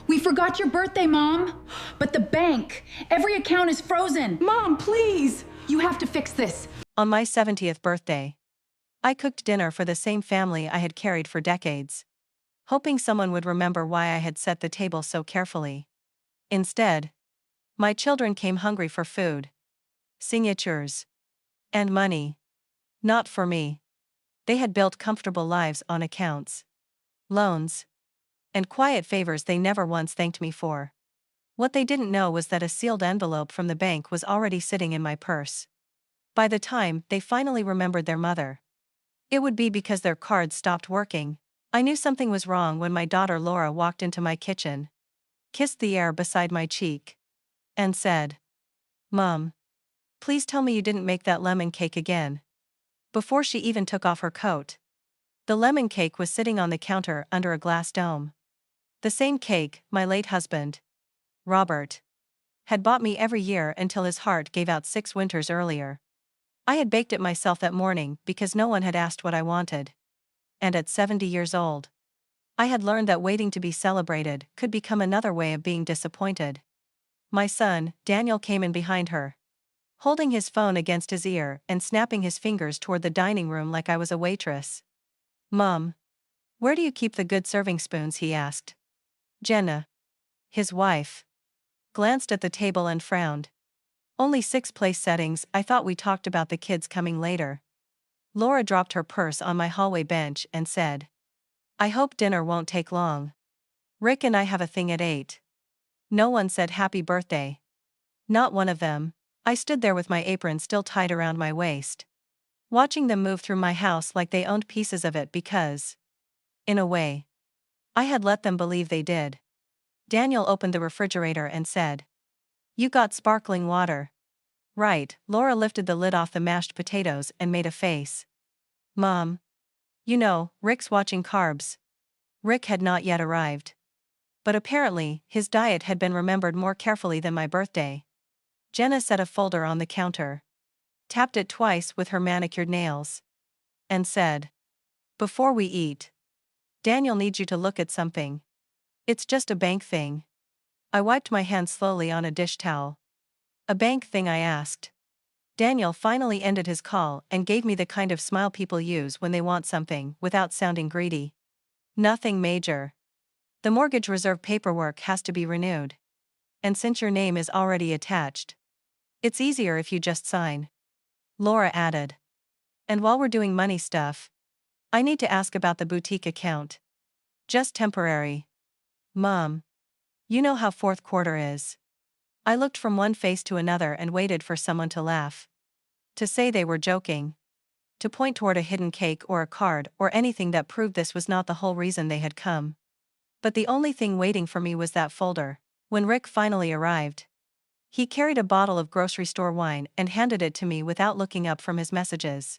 We forgot your birthday, Mom. But the bank, every account is frozen. Mom, please! You have to fix this. On my 70th birthday, I cooked dinner for the same family I had carried for decades, hoping someone would remember why I had set the table so carefully. Instead, my children came hungry for food, signatures, and money. Not for me. They had built comfortable lives on accounts, loans, and quiet favors they never once thanked me for. What they didn't know was that a sealed envelope from the bank was already sitting in my purse. By the time they finally remembered their mother, it would be because their cards stopped working. I knew something was wrong when my daughter Laura walked into my kitchen, kissed the air beside my cheek, and said, "Mom, please tell me you didn't make that lemon cake again." Before she even took off her coat, the lemon cake was sitting on the counter under a glass dome. The same cake my late husband, Robert, had bought me every year until his heart gave out 6 winters earlier. I had baked it myself that morning because no one had asked what I wanted. And at 70 years old, I had learned that waiting to be celebrated could become another way of being disappointed. My son, Daniel, came in behind her, holding his phone against his ear and snapping his fingers toward the dining room like I was a waitress. "Mom, where do you keep the good serving spoons?" he asked. Jenna, his wife, glanced at the table and frowned. "Only 6 place settings, I thought we talked about the kids coming later." Laura dropped her purse on my hallway bench and said, "I hope dinner won't take long. Rick and I have a thing at 8. No one said happy birthday. Not one of them. I stood there with my apron still tied around my waist, watching them move through my house like they owned pieces of it because, in a way, I had let them believe they did. Daniel opened the refrigerator and said, "You got sparkling water." "Right." Laura lifted the lid off the mashed potatoes and made a face. "Mom, you know, Rick's watching carbs." Rick had not yet arrived. But apparently, his diet had been remembered more carefully than my birthday. Jenna set a folder on the counter, tapped it twice with her manicured nails, and said, "Before we eat, Daniel needs you to look at something. It's just a bank thing." I wiped my hands slowly on a dish towel. "A bank thing?" I asked. Daniel finally ended his call and gave me the kind of smile people use when they want something without sounding greedy. "Nothing major. The mortgage reserve paperwork has to be renewed. And since your name is already attached, it's easier if you just sign." Laura added, "And while we're doing money stuff, I need to ask about the boutique account. Just temporary." "Mom, you know how fourth quarter is." I looked from one face to another and waited for someone to laugh. To say they were joking. To point toward a hidden cake or a card or anything that proved this was not the whole reason they had come. But the only thing waiting for me was that folder. When Rick finally arrived, he carried a bottle of grocery store wine and handed it to me without looking up from his messages.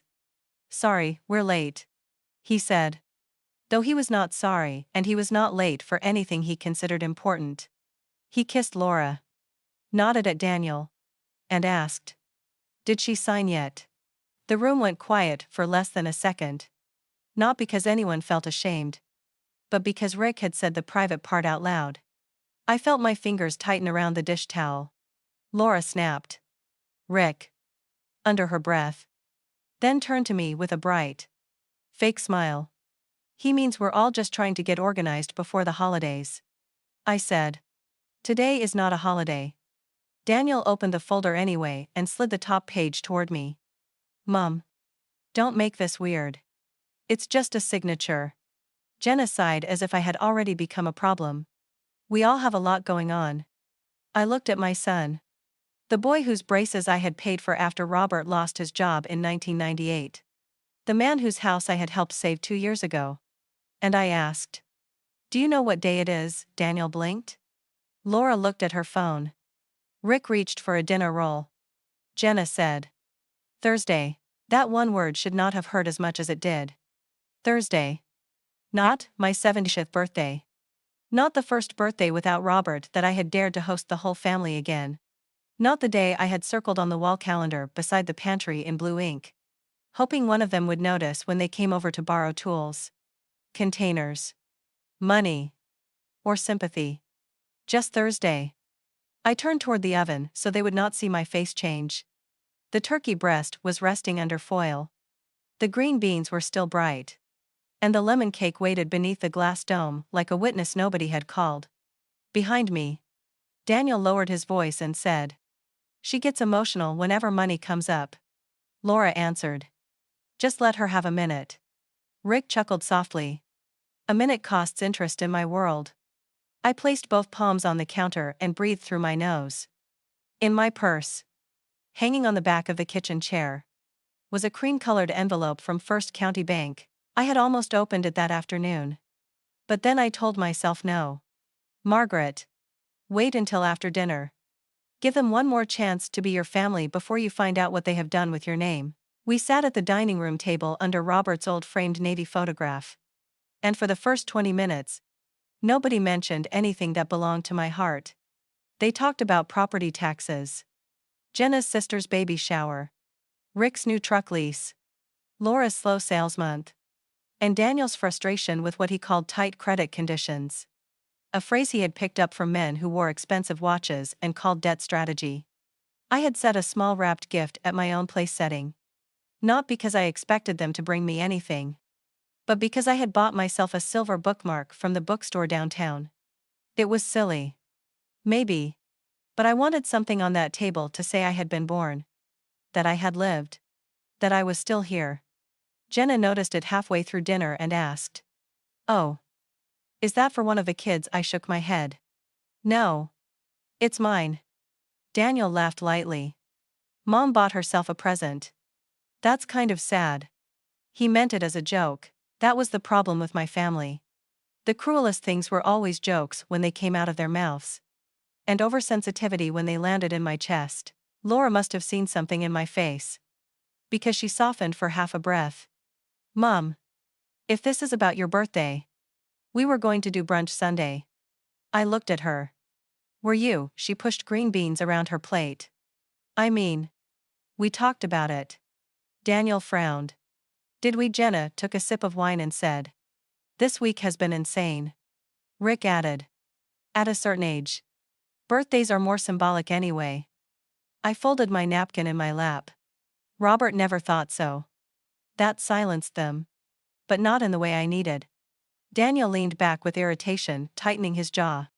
"Sorry, we're late," he said. Though he was not sorry, and he was not late for anything he considered important. He kissed Laura, nodded at Daniel, and asked, "Did she sign yet?" The room went quiet for less than a second. Not because anyone felt ashamed, but because Rick had said the private part out loud. I felt my fingers tighten around the dish towel. Laura snapped, "Rick," under her breath. Then turned to me with a bright, fake smile. "He means we're all just trying to get organized before the holidays." I said, "Today is not a holiday." Daniel opened the folder anyway and slid the top page toward me. "Mom, don't make this weird. It's just a signature." Jenna sighed as if I had already become a problem. "We all have a lot going on." I looked at my son, the boy whose braces I had paid for after Robert lost his job in 1998. The man whose house I had helped save 2 years ago. And I asked, "Do you know what day it is?" Daniel blinked. Laura looked at her phone. Rick reached for a dinner roll. Jenna said, "Thursday." That one word should not have hurt as much as it did. Thursday. Not my 70th birthday. Not the first birthday without Robert that I had dared to host the whole family again. Not the day I had circled on the wall calendar beside the pantry in blue ink, hoping one of them would notice when they came over to borrow tools, containers, money, or sympathy. Just Thursday. I turned toward the oven so they would not see my face change. The turkey breast was resting under foil. The green beans were still bright. And the lemon cake waited beneath the glass dome like a witness nobody had called. Behind me, Daniel lowered his voice and said, "She gets emotional whenever money comes up." Laura answered, "Just let her have a minute." Rick chuckled softly. "A minute costs interest in my world." I placed both palms on the counter and breathed through my nose. In my purse, hanging on the back of the kitchen chair, was a cream-colored envelope from First County Bank. I had almost opened it that afternoon. But then I told myself no. Margaret, wait until after dinner. Give them one more chance to be your family before you find out what they have done with your name. We sat at the dining room table under Robert's old framed Navy photograph. And for the first 20 minutes, nobody mentioned anything that belonged to my heart. They talked about property taxes, Jenna's sister's baby shower, Rick's new truck lease, Laura's slow sales month, and Daniel's frustration with what he called tight credit conditions. A phrase he had picked up from men who wore expensive watches and called debt strategy. I had set a small wrapped gift at my own place setting. Not because I expected them to bring me anything, but because I had bought myself a silver bookmark from the bookstore downtown. It was silly. Maybe. But I wanted something on that table to say I had been born. That I had lived. That I was still here. Jenna noticed it halfway through dinner and asked, "Oh. Is that for one of the kids?" I shook my head. "No. It's mine." Daniel laughed lightly. "Mom bought herself a present." "That's kind of sad." He meant it as a joke. That was the problem with my family. The cruelest things were always jokes when they came out of their mouths. And oversensitivity when they landed in my chest. Laura must have seen something in my face. Because she softened for half a breath. "Mom. If this is about your birthday. We were going to do brunch Sunday." I looked at her. "Were you?" She pushed green beans around her plate. "I mean. We talked about it." Daniel frowned. "Did we?" Jenna took a sip of wine and said, "This week has been insane." Rick added, "At a certain age, birthdays are more symbolic anyway." I folded my napkin in my lap. Robert never thought so. That silenced them. But not in the way I needed. Daniel leaned back with irritation, tightening his jaw.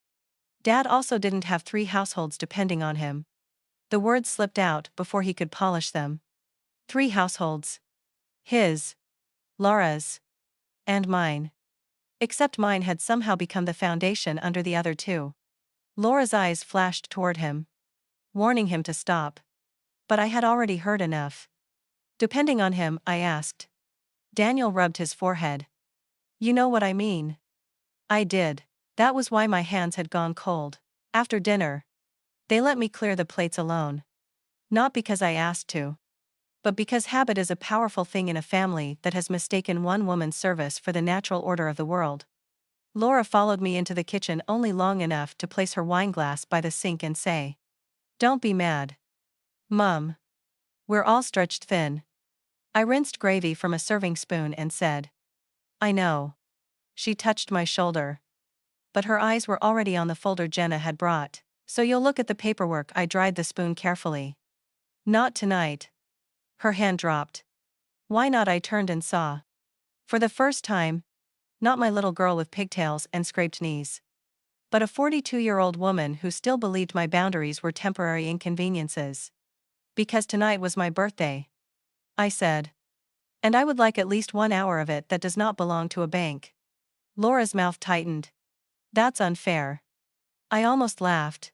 Dad also didn't have 3 households depending on him. The words slipped out before he could polish them. 3 households. His, Laura's, and mine. Except mine had somehow become the foundation under the other 2. Laura's eyes flashed toward him, warning him to stop. But I had already heard enough. "Depending on him?" I asked. Daniel rubbed his forehead. "You know what I mean." I did. That was why my hands had gone cold. After dinner, they let me clear the plates alone. Not because I asked to, but because habit is a powerful thing in a family that has mistaken one woman's service for the natural order of the world. Laura followed me into the kitchen only long enough to place her wineglass by the sink and say, "Don't be mad, Mum. We're all stretched thin." I rinsed gravy from a serving spoon and said, "I know." She touched my shoulder. But her eyes were already on the folder Jenna had brought. "So you'll look at the paperwork." I dried the spoon carefully. "Not tonight." Her hand dropped. "Why not?" I turned and saw. For the first time, not my little girl with pigtails and scraped knees, but a 42-year-old woman who still believed my boundaries were temporary inconveniences. "Because tonight was my birthday," I said. "And I would like at least 1 hour of it that does not belong to a bank." Laura's mouth tightened. "That's unfair." I almost laughed.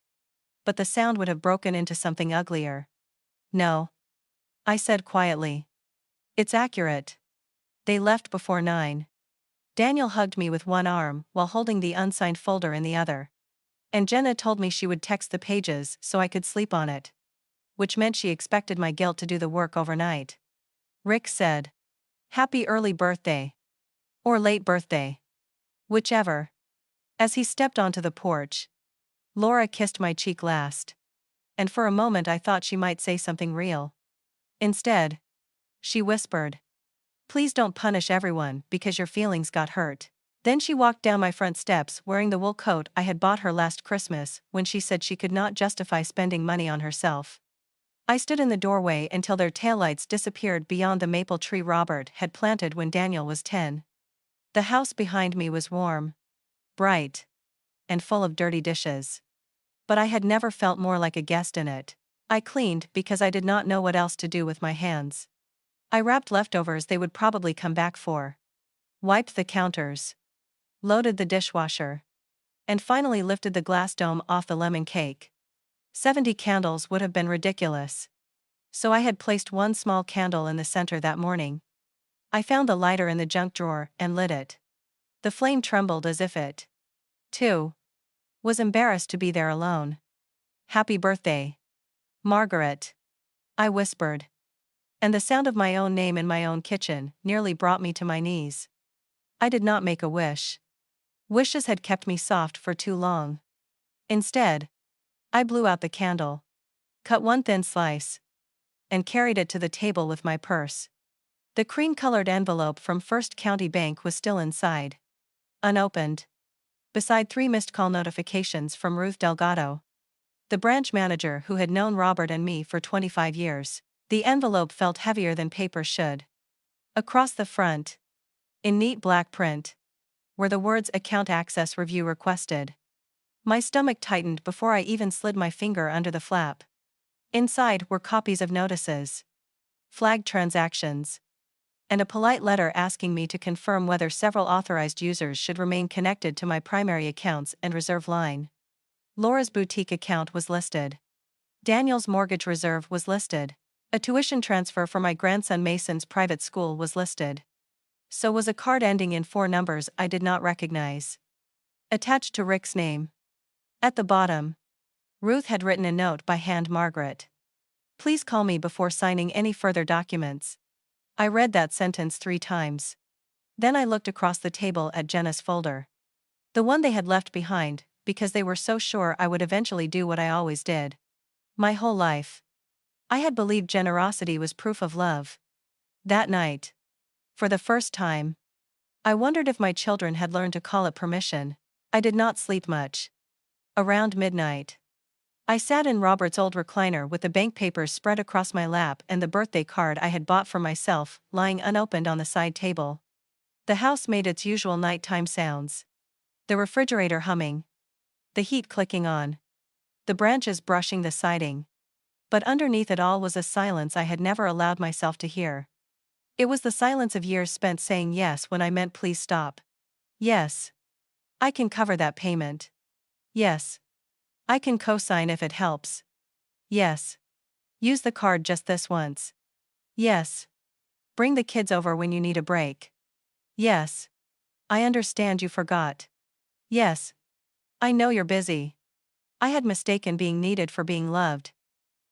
But the sound would have broken into something uglier. "No," I said quietly. "It's accurate." They left before 9. Daniel hugged me with one arm while holding the unsigned folder in the other. And Jenna told me she would text the pages so I could sleep on it. Which meant she expected my guilt to do the work overnight. Rick said, "Happy early birthday." Or late birthday. Whichever. As he stepped onto the porch, Laura kissed my cheek last. And for a moment I thought she might say something real. Instead, she whispered, "Please don't punish everyone because your feelings got hurt." Then she walked down my front steps wearing the wool coat I had bought her last Christmas when she said she could not justify spending money on herself. I stood in the doorway until their taillights disappeared beyond the maple tree Robert had planted when Daniel was 10. The house behind me was warm, bright, and full of dirty dishes. But I had never felt more like a guest in it. I cleaned because I did not know what else to do with my hands. I wrapped leftovers they would probably come back for, wiped the counters, loaded the dishwasher, and finally lifted the glass dome off the lemon cake. 70 candles would have been ridiculous. So I had placed one small candle in the center that morning. I found the lighter in the junk drawer and lit it. The flame trembled as if it, too, was embarrassed to be there alone. "Happy birthday, Margaret," I whispered. And the sound of my own name in my own kitchen nearly brought me to my knees. I did not make a wish. Wishes had kept me soft for too long. Instead, I blew out the candle, cut one thin slice, and carried it to the table with my purse. The cream-colored envelope from First County Bank was still inside, unopened, beside 3 missed call notifications from Ruth Delgado, the branch manager who had known Robert and me for 25 years. The envelope felt heavier than paper should. Across the front, in neat black print, were the words "Account Access Review Requested." My stomach tightened before I even slid my finger under the flap. Inside were copies of notices, flagged transactions, and a polite letter asking me to confirm whether several authorized users should remain connected to my primary accounts and reserve line. Laura's boutique account was listed. Daniel's mortgage reserve was listed. A tuition transfer for my grandson Mason's private school was listed. So was a card ending in 4 numbers I did not recognize, attached to Rick's name. At the bottom, Ruth had written a note by hand: "Margaret, please call me before signing any further documents." I read that sentence 3 times. Then I looked across the table at Jenna's folder. The one they had left behind, because they were so sure I would eventually do what I always did. My whole life, I had believed generosity was proof of love. That night, for the first time, I wondered if my children had learned to call it permission. I did not sleep much. Around midnight, I sat in Robert's old recliner with the bank papers spread across my lap and the birthday card I had bought for myself lying unopened on the side table. The house made its usual nighttime sounds. The refrigerator humming, the heat clicking on, the branches brushing the siding. But underneath it all was a silence I had never allowed myself to hear. It was the silence of years spent saying yes when I meant please stop. Yes, I can cover that payment. Yes, I can co-sign if it helps. Yes, use the card just this once. Yes, bring the kids over when you need a break. Yes, I understand you forgot. Yes, I know you're busy. I had mistaken being needed for being loved.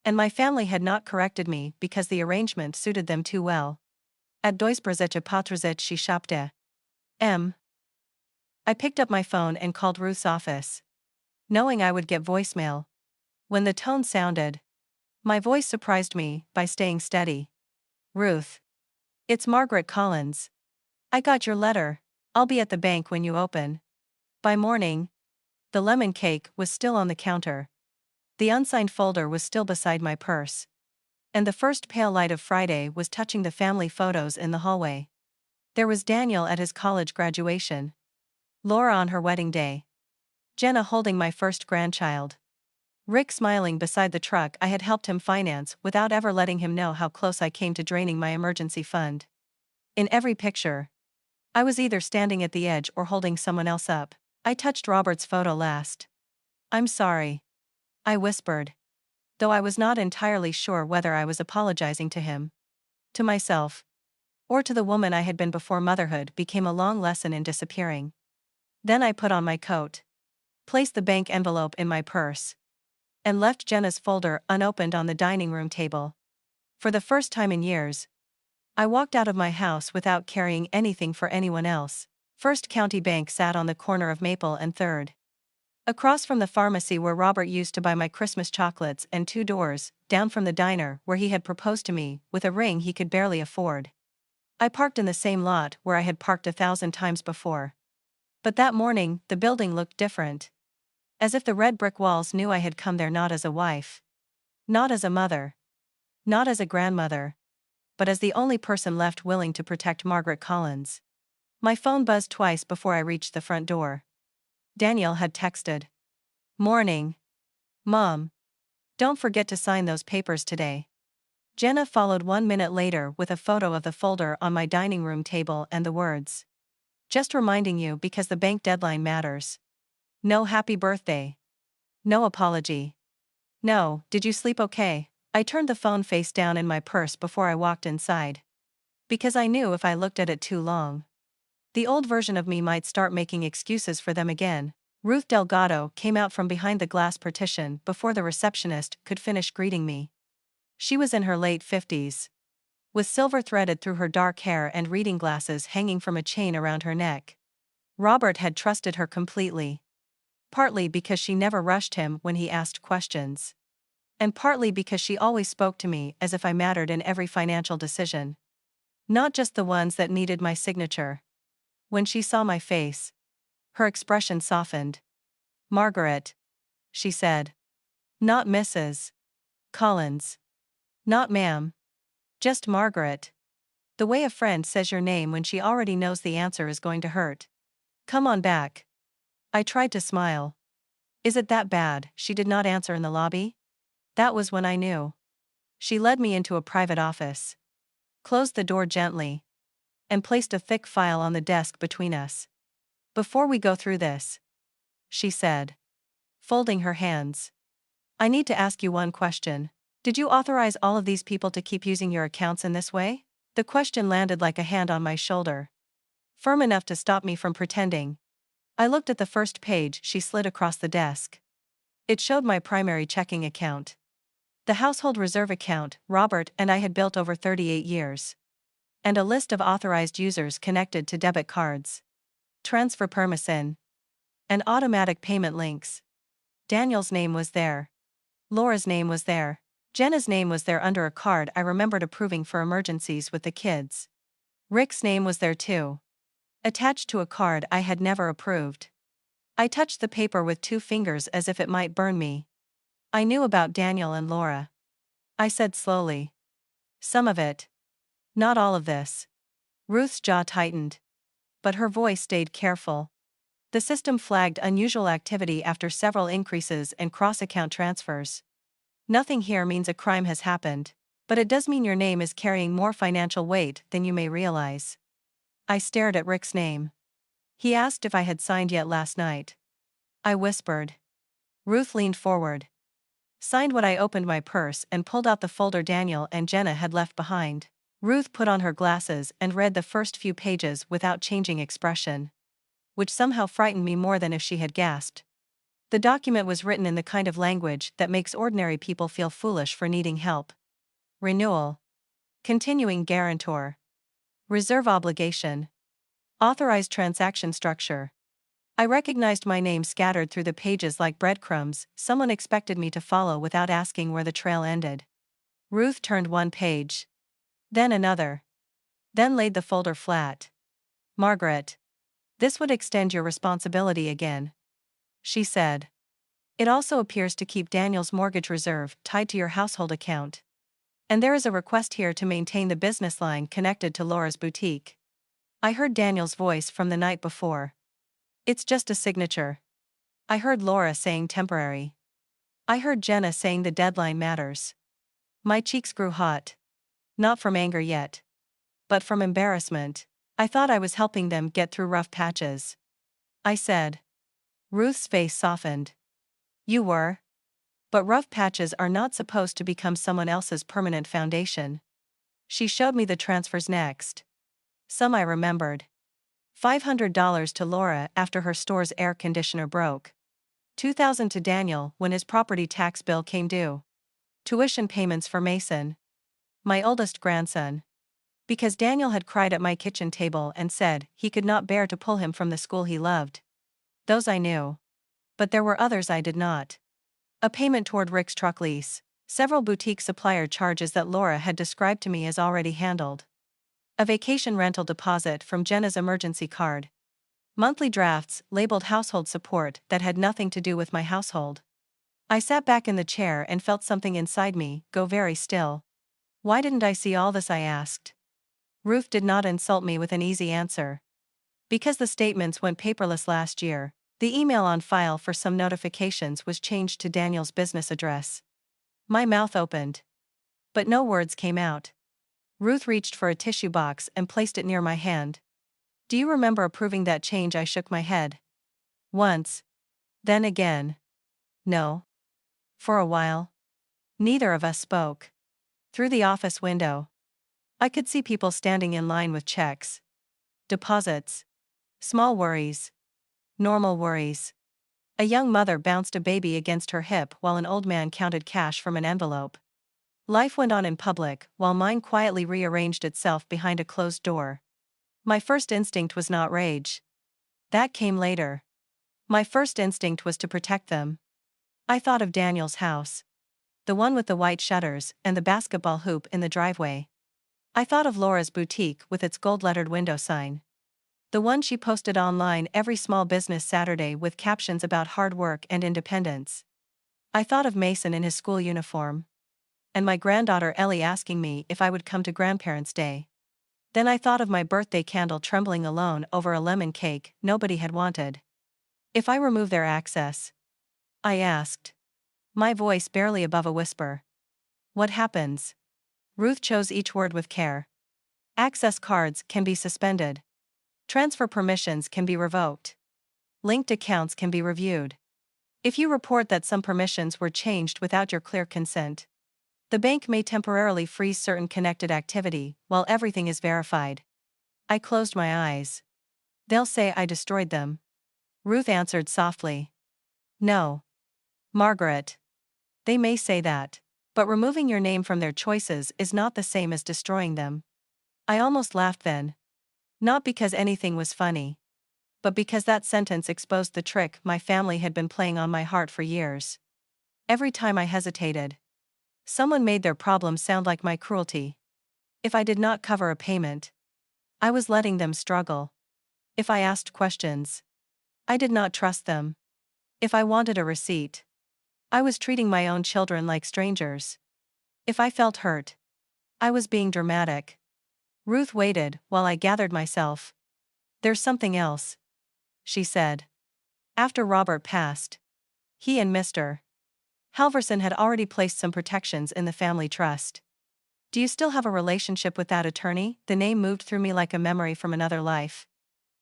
And my family had not corrected me because the arrangement suited them too well. At Doisbrzeche Patrzycie Szopte. I picked up my phone and called Ruth's office, knowing I would get voicemail. When the tone sounded, my voice surprised me by staying steady. "Ruth. It's Margaret Collins. I got your letter. I'll be at the bank when you open." By morning, the lemon cake was still on the counter. The unsigned folder was still beside my purse. And the first pale light of Friday was touching the family photos in the hallway. There was Daniel at his college graduation, Laura on her wedding day, Jenna holding my first grandchild, Rick smiling beside the truck I had helped him finance without ever letting him know how close I came to draining my emergency fund. In every picture, I was either standing at the edge or holding someone else up. I touched Robert's photo last. "I'm sorry," I whispered, though I was not entirely sure whether I was apologizing to him, to myself, or to the woman I had been before motherhood became a long lesson in disappearing. Then I put on my coat, placed the bank envelope in my purse, and left Jenna's folder unopened on the dining room table. For the first time in years, I walked out of my house without carrying anything for anyone else. First County Bank sat on the corner of Maple and 3rd. Across from the pharmacy where Robert used to buy my Christmas chocolates and 2 doors down from the diner where he had proposed to me with a ring he could barely afford. I parked in the same lot where I had parked 1,000 times before. But that morning, the building looked different. As if the red brick walls knew I had come there not as a wife, not as a mother, not as a grandmother, but as the only person left willing to protect Margaret Collins. My phone buzzed twice before I reached the front door. Daniel had texted. "Morning. Mom. Don't forget to sign those papers today." Jenna followed 1 minute later with a photo of the folder on my dining room table and the words, "Just reminding you because the bank deadline matters. No happy birthday. No apology. No, did you sleep okay?" I turned the phone face down in my purse before I walked inside. Because I knew if I looked at it too long, the old version of me might start making excuses for them again. Ruth Delgado came out from behind the glass partition before the receptionist could finish greeting me. She was in her late 50s, with silver threaded through her dark hair and reading glasses hanging from a chain around her neck. Robert had trusted her completely. Partly because she never rushed him when he asked questions. And partly because she always spoke to me as if I mattered in every financial decision. Not just the ones that needed my signature. When she saw my face, her expression softened. "Margaret," she said. "Not Mrs. Collins. Not ma'am. Just Margaret. The way a friend says your name when she already knows the answer is going to hurt. Come on back." I tried to smile. "Is it that bad?" She did not answer in the lobby. That was when I knew. She led me into a private office, closed the door gently, and placed a thick file on the desk between us. "Before we go through this," she said, folding her hands, "I need to ask you one question. Did you authorize all of these people to keep using your accounts in this way?" The question landed like a hand on my shoulder, firm enough to stop me from pretending. I looked at the first page she slid across the desk. It showed my primary checking account. The household reserve account Robert and I had built over 38 years. And a list of authorized users connected to debit cards, transfer permission, and automatic payment links. Daniel's name was there. Laura's name was there. Jenna's name was there under a card I remembered approving for emergencies with the kids. Rick's name was there too, attached to a card I had never approved. I touched the paper with 2 fingers as if it might burn me. "I knew about Daniel and Laura," I said slowly. "Some of it. Not all of this." Ruth's jaw tightened, but her voice stayed careful. "The system flagged unusual activity after several increases and cross-account transfers. Nothing here means a crime has happened, but it does mean your name is carrying more financial weight than you may realize." I stared at Rick's name. He asked if I had signed yet last night. I whispered. Ruth leaned forward, signed when I opened my purse and pulled out the folder Daniel and Jenna had left behind. Ruth put on her glasses and read the first few pages without changing expression, which somehow frightened me more than if she had gasped. The document was written in the kind of language that makes ordinary people feel foolish for needing help. Renewal. Continuing guarantor. Reserve obligation. Authorized transaction structure. I recognized my name scattered through the pages like breadcrumbs. Someone expected me to follow without asking where the trail ended. Ruth turned one page, then another, then laid the folder flat. "Margaret, this would extend your responsibility again," she said. "It also appears to keep Daniel's mortgage reserve tied to your household account. And there is a request here to maintain the business line connected to Laura's boutique." I heard Daniel's voice from the night before. "It's just a signature." I heard Laura saying temporary. I heard Jenna saying the deadline matters. My cheeks grew hot. Not from anger yet, but from embarrassment. I thought I was helping them get through rough patches, I said. Ruth's face softened. "You were? But rough patches are not supposed to become someone else's permanent foundation." She showed me the transfers next. Some I remembered. $500 to Laura after her store's air conditioner broke. $2,000 to Daniel when his property tax bill came due. Tuition payments for Mason, my oldest grandson. Because Daniel had cried at my kitchen table and said he could not bear to pull him from the school he loved. Those I knew. But there were others I did not. A payment toward Rick's truck lease. Several boutique supplier charges that Laura had described to me as already handled. A vacation rental deposit from Jenna's emergency card. Monthly drafts labeled household support that had nothing to do with my household. I sat back in the chair and felt something inside me go very still. Why didn't I see all this? I asked. Ruth did not insult me with an easy answer. Because the statements went paperless last year, the email on file for some notifications was changed to Daniel's business address. My mouth opened. But no words came out. Ruth reached for a tissue box and placed it near my hand. Do you remember approving that change? I shook my head. Once. Then again. No. For a while. Neither of us spoke. Through the office window, I could see people standing in line with checks. Deposits. Small worries. Normal worries. A young mother bounced a baby against her hip while an old man counted cash from an envelope. Life went on in public while mine quietly rearranged itself behind a closed door. My first instinct was not rage. That came later. My first instinct was to protect them. I thought of Daniel's house. The one with the white shutters and the basketball hoop in the driveway. I thought of Laura's boutique with its gold-lettered window sign. The one she posted online every small business Saturday with captions about hard work and independence. I thought of Mason in his school uniform. And my granddaughter Ellie asking me if I would come to Grandparents' Day. Then I thought of my birthday candle trembling alone over a lemon cake nobody had wanted. If I remove their access? I asked. My voice barely above a whisper. What happens? Ruth chose each word with care. Access cards can be suspended. Transfer permissions can be revoked. Linked accounts can be reviewed. If you report that some permissions were changed without your clear consent, the bank may temporarily freeze certain connected activity while everything is verified. I closed my eyes. They'll say I destroyed them. Ruth answered softly. No. Margaret. They may say that, but removing your name from their choices is not the same as destroying them. I almost laughed then. Not because anything was funny, but because that sentence exposed the trick my family had been playing on my heart for years. Every time I hesitated, someone made their problem sound like my cruelty. If I did not cover a payment, I was letting them struggle. If I asked questions, I did not trust them. If I wanted a receipt, I was treating my own children like strangers. If I felt hurt, I was being dramatic. Ruth waited while I gathered myself. There's something else, she said. After Robert passed, he and Mr. Halverson had already placed some protections in the family trust. Do you still have a relationship with that attorney? The name moved through me like a memory from another life.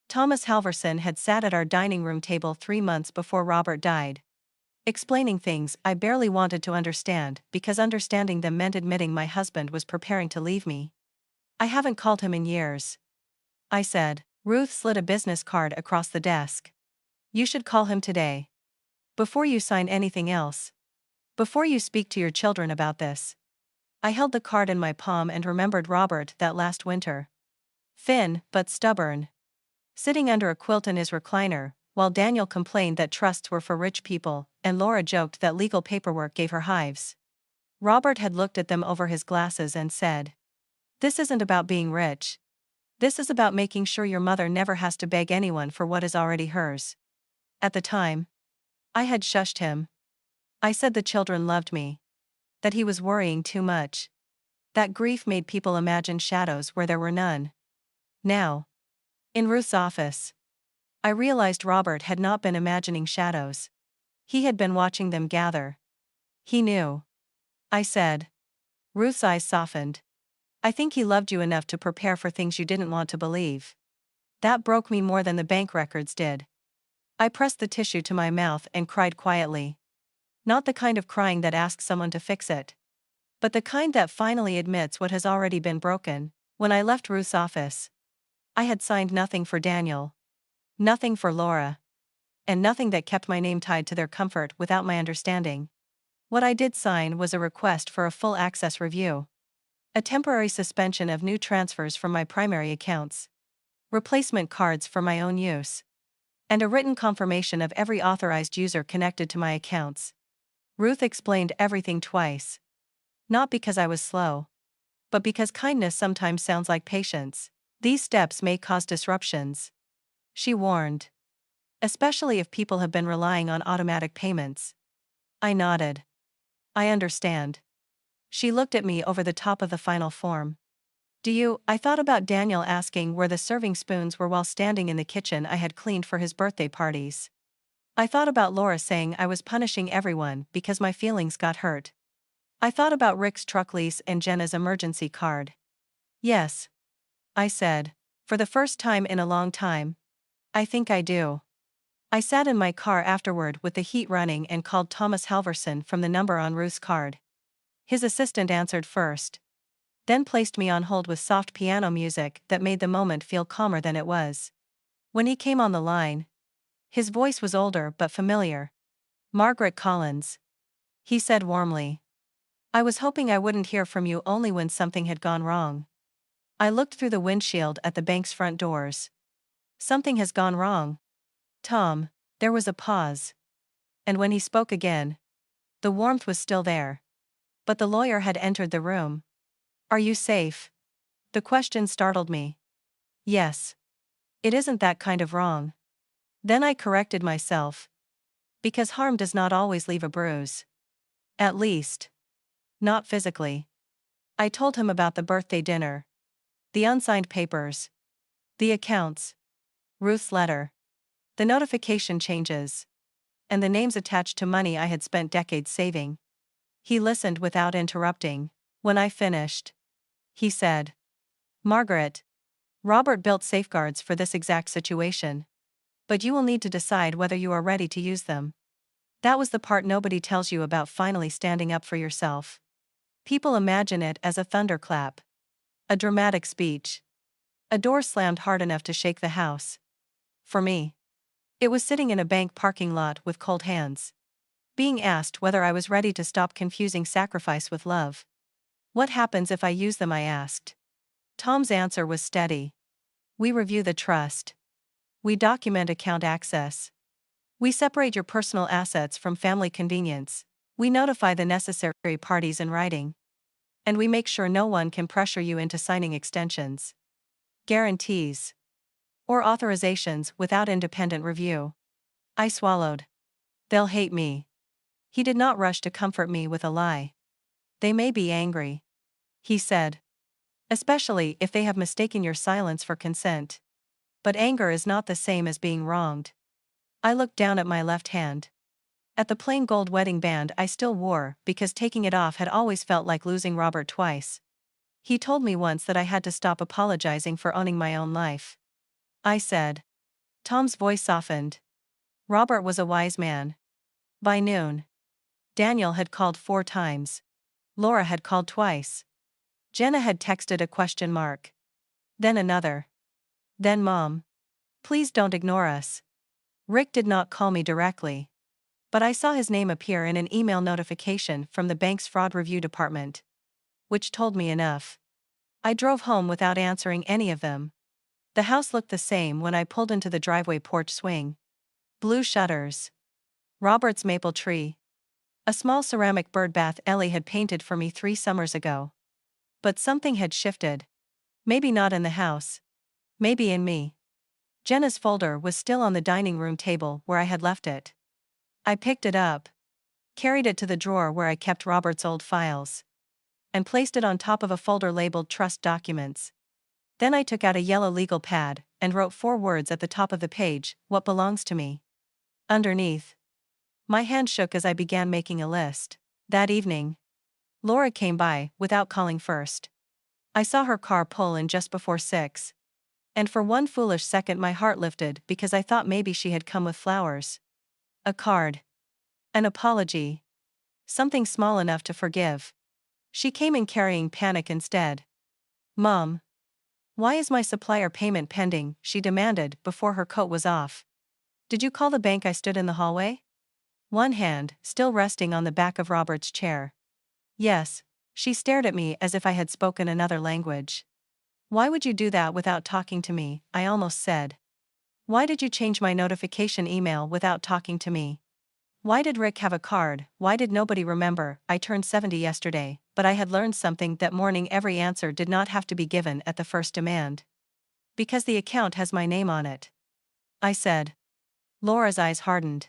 Thomas Halverson had sat at our dining room table 3 months before Robert died, explaining things I barely wanted to understand because understanding them meant admitting my husband was preparing to leave me. I haven't called him in years, I said. Ruth slid a business card across the desk. You should call him today. Before you sign anything else. Before you speak to your children about this. I held the card in my palm and remembered Robert that last winter. Thin, but stubborn. Sitting under a quilt in his recliner, while Daniel complained that trusts were for rich people, and Laura joked that legal paperwork gave her hives. Robert had looked at them over his glasses and said, "This isn't about being rich. This is about making sure your mother never has to beg anyone for what is already hers." At the time, I had shushed him. I said the children loved me. That he was worrying too much. That grief made people imagine shadows where there were none. Now, in Ruth's office, I realized Robert had not been imagining shadows. He had been watching them gather. He knew. I said. Ruth's eyes softened. I think he loved you enough to prepare for things you didn't want to believe. That broke me more than the bank records did. I pressed the tissue to my mouth and cried quietly. Not the kind of crying that asks someone to fix it, but the kind that finally admits what has already been broken. When I left Ruth's office, I had signed nothing for Daniel, nothing for Laura, and nothing that kept my name tied to their comfort without my understanding. What I did sign was a request for a full access review. A temporary suspension of new transfers from my primary accounts. Replacement cards for my own use. And a written confirmation of every authorized user connected to my accounts. Ruth explained everything twice. Not because I was slow, but because kindness sometimes sounds like patience. These steps may cause disruptions. she warned. Especially if people have been relying on automatic payments. I nodded. I understand. She looked at me over the top of the final form. I thought about Daniel asking where the serving spoons were while standing in the kitchen I had cleaned for his birthday parties. I thought about Laura saying I was punishing everyone because my feelings got hurt. I thought about Rick's truck lease and Jenna's emergency card. Yes, I said, for the first time in a long time. I think I do. I sat in my car afterward with the heat running and called Thomas Halverson from the number on Ruth's card. His assistant answered first, then placed me on hold with soft piano music that made the moment feel calmer than it was. When he came on the line, his voice was older but familiar. Margaret Collins, he said warmly. I was hoping I wouldn't hear from you only when something had gone wrong. I looked through the windshield at the bank's front doors. Something has gone wrong. Tom, there was a pause. And when he spoke again, the warmth was still there. But the lawyer had entered the room. Are you safe? The question startled me. Yes. It isn't that kind of wrong. Then I corrected myself. Because harm does not always leave a bruise. At least, not physically. I told him about the birthday dinner, the unsigned papers, the accounts, Ruth's letter, the notification changes, and the names attached to money I had spent decades saving. He listened without interrupting. When I finished, he said, Margaret, Robert built safeguards for this exact situation. But you will need to decide whether you are ready to use them. That was the part nobody tells you about finally standing up for yourself. People imagine it as a thunderclap, a dramatic speech, a door slammed hard enough to shake the house. For me, it was sitting in a bank parking lot with cold hands, being asked whether I was ready to stop confusing sacrifice with love. What happens if I use them, I asked. Tom's answer was steady. We review the trust. We document account access. We separate your personal assets from family convenience. We notify the necessary parties in writing. And we make sure no one can pressure you into signing extensions, guarantees, or authorizations without independent review. I swallowed. They'll hate me. He did not rush to comfort me with a lie. They may be angry, he said. Especially if they have mistaken your silence for consent. But anger is not the same as being wronged. I looked down at my left hand. At the plain gold wedding band I still wore because taking it off had always felt like losing Robert twice. He told me once that I had to stop apologizing for owning my own life. I said. Tom's voice softened. Robert was a wise man. By noon, Daniel had called 4 times. Laura had called twice. Jenna had texted a question mark. Then another. Then Mom. Please don't ignore us. Rick did not call me directly. But I saw his name appear in an email notification from the bank's fraud review department, which told me enough. I drove home without answering any of them. The house looked the same when I pulled into the driveway porch swing. Blue shutters. Robert's maple tree. A small ceramic birdbath Ellie had painted for me 3 summers ago. But something had shifted. Maybe not in the house. Maybe in me. Jenna's folder was still on the dining room table where I had left it. I picked it up, carried it to the drawer where I kept Robert's old files, and placed it on top of a folder labeled Trust Documents. Then I took out a yellow legal pad and wrote 4 words at the top of the page, what belongs to me. Underneath. My hand shook as I began making a list. That evening, Laura came by without calling first. I saw her car pull in just before 6. And for one foolish second my heart lifted because I thought maybe she had come with flowers. A card. An apology. Something small enough to forgive. She came in carrying panic instead. Mom. Why is my supplier payment pending? She demanded before her coat was off. Did you call the bank? I stood in the hallway, one hand still resting on the back of Robert's chair. Yes. She stared at me as if I had spoken another language. Why would you do that without talking to me? I almost said. Why did you change my notification email without talking to me? Why did Rick have a card? Why did nobody remember? I turned 70 yesterday, but I had learned something that morning: every answer did not have to be given at the first demand. Because the account has my name on it. I said. Laura's eyes hardened.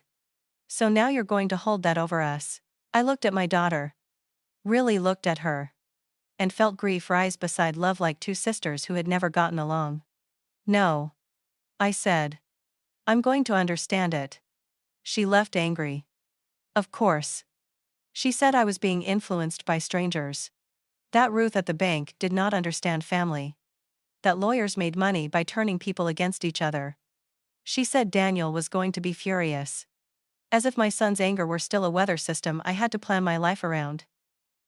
So now you're going to hold that over us? I looked at my daughter. Really looked at her. And felt grief rise beside love like two sisters who had never gotten along. No. I said. I'm going to understand it. She left angry. Of course. She said I was being influenced by strangers. That Ruth at the bank did not understand family. That lawyers made money by turning people against each other. She said Daniel was going to be furious. As if my son's anger were still a weather system I had to plan my life around.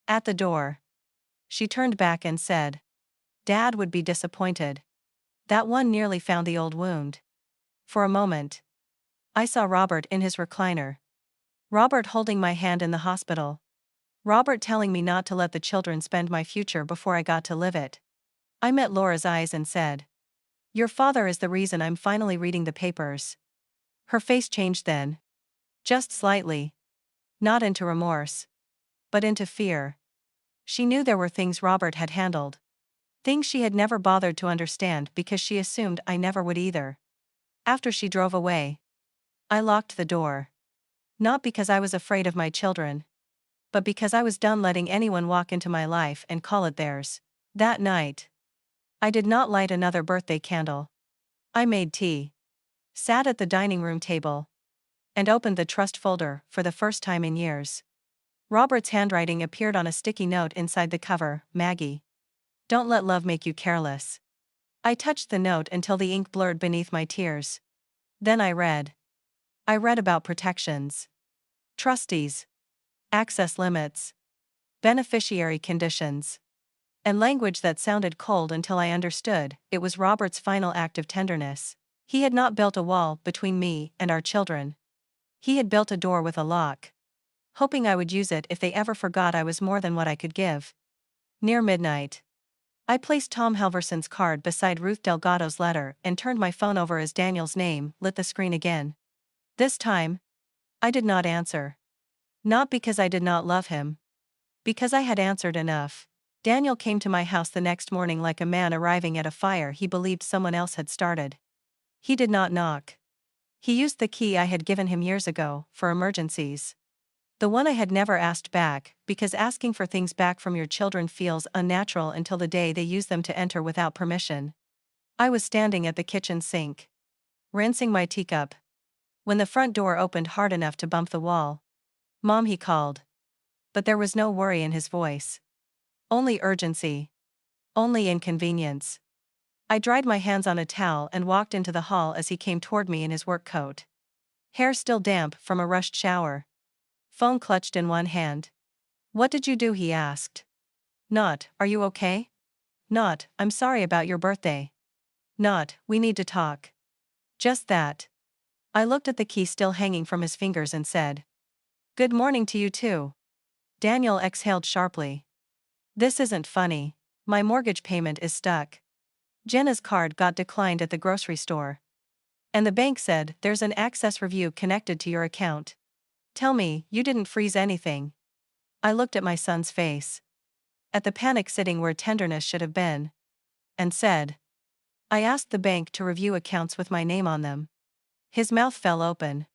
At the door. She turned back and said. Dad would be disappointed. That one nearly found the old wound. For a moment. I saw Robert in his recliner. Robert holding my hand in the hospital. Robert telling me not to let the children spend my future before I got to live it. I met Laura's eyes and said. Your father is the reason I'm finally reading the papers. Her face changed then. Just slightly. Not into remorse. But into fear. She knew there were things Robert had handled. Things she had never bothered to understand because she assumed I never would either. After she drove away, I locked the door. Not because I was afraid of my children. But because I was done letting anyone walk into my life and call it theirs. That night, I did not light another birthday candle. I made tea. Sat at the dining room table. And opened the trust folder for the first time in years. Robert's handwriting appeared on a sticky note inside the cover. Maggie. Don't let love make you careless. I touched the note until the ink blurred beneath my tears. Then I read. I read about protections. Trustees. Access limits. Beneficiary conditions. And language that sounded cold until I understood it was Robert's final act of tenderness. He had not built a wall between me and our children. He had built a door with a lock. Hoping I would use it if they ever forgot I was more than what I could give. Near midnight. I placed Tom Helverson's card beside Ruth Delgado's letter and turned my phone over as Daniel's name lit the screen again. This time, I did not answer. Not because I did not love him. Because I had answered enough. Daniel came to my house the next morning like a man arriving at a fire he believed someone else had started. He did not knock. He used the key I had given him years ago, for emergencies. The one I had never asked back, because asking for things back from your children feels unnatural until the day they use them to enter without permission. I was standing at the kitchen sink, rinsing my teacup, when the front door opened hard enough to bump the wall. Mom, he called. But there was no worry in his voice. Only urgency. Only inconvenience. I dried my hands on a towel and walked into the hall as he came toward me in his work coat. Hair still damp from a rushed shower. Phone clutched in one hand. What did you do? He asked. Not, are you okay? Not, I'm sorry about your birthday. Not, we need to talk. Just that. I looked at the key still hanging from his fingers and said. Good morning to you too. Daniel exhaled sharply. This isn't funny. My mortgage payment is stuck. Jenna's card got declined at the grocery store. And the bank said there's an access review connected to your account. Tell me, you didn't freeze anything. I looked at my son's face. At the panic sitting where tenderness should have been. And said. I asked the bank to review accounts with my name on them. His mouth fell open.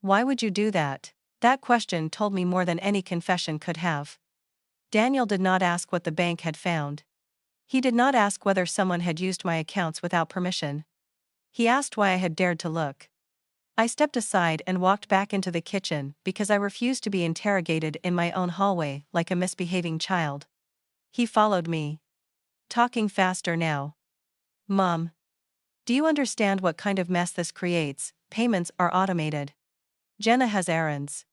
Why would you do that? That question told me more than any confession could have. Daniel did not ask what the bank had found. He did not ask whether someone had used my accounts without permission. He asked why I had dared to look. I stepped aside and walked back into the kitchen because I refused to be interrogated in my own hallway like a misbehaving child. He followed me. Talking faster now. Mom. Do you understand what kind of mess this creates? Payments are automated. Jenna has errands.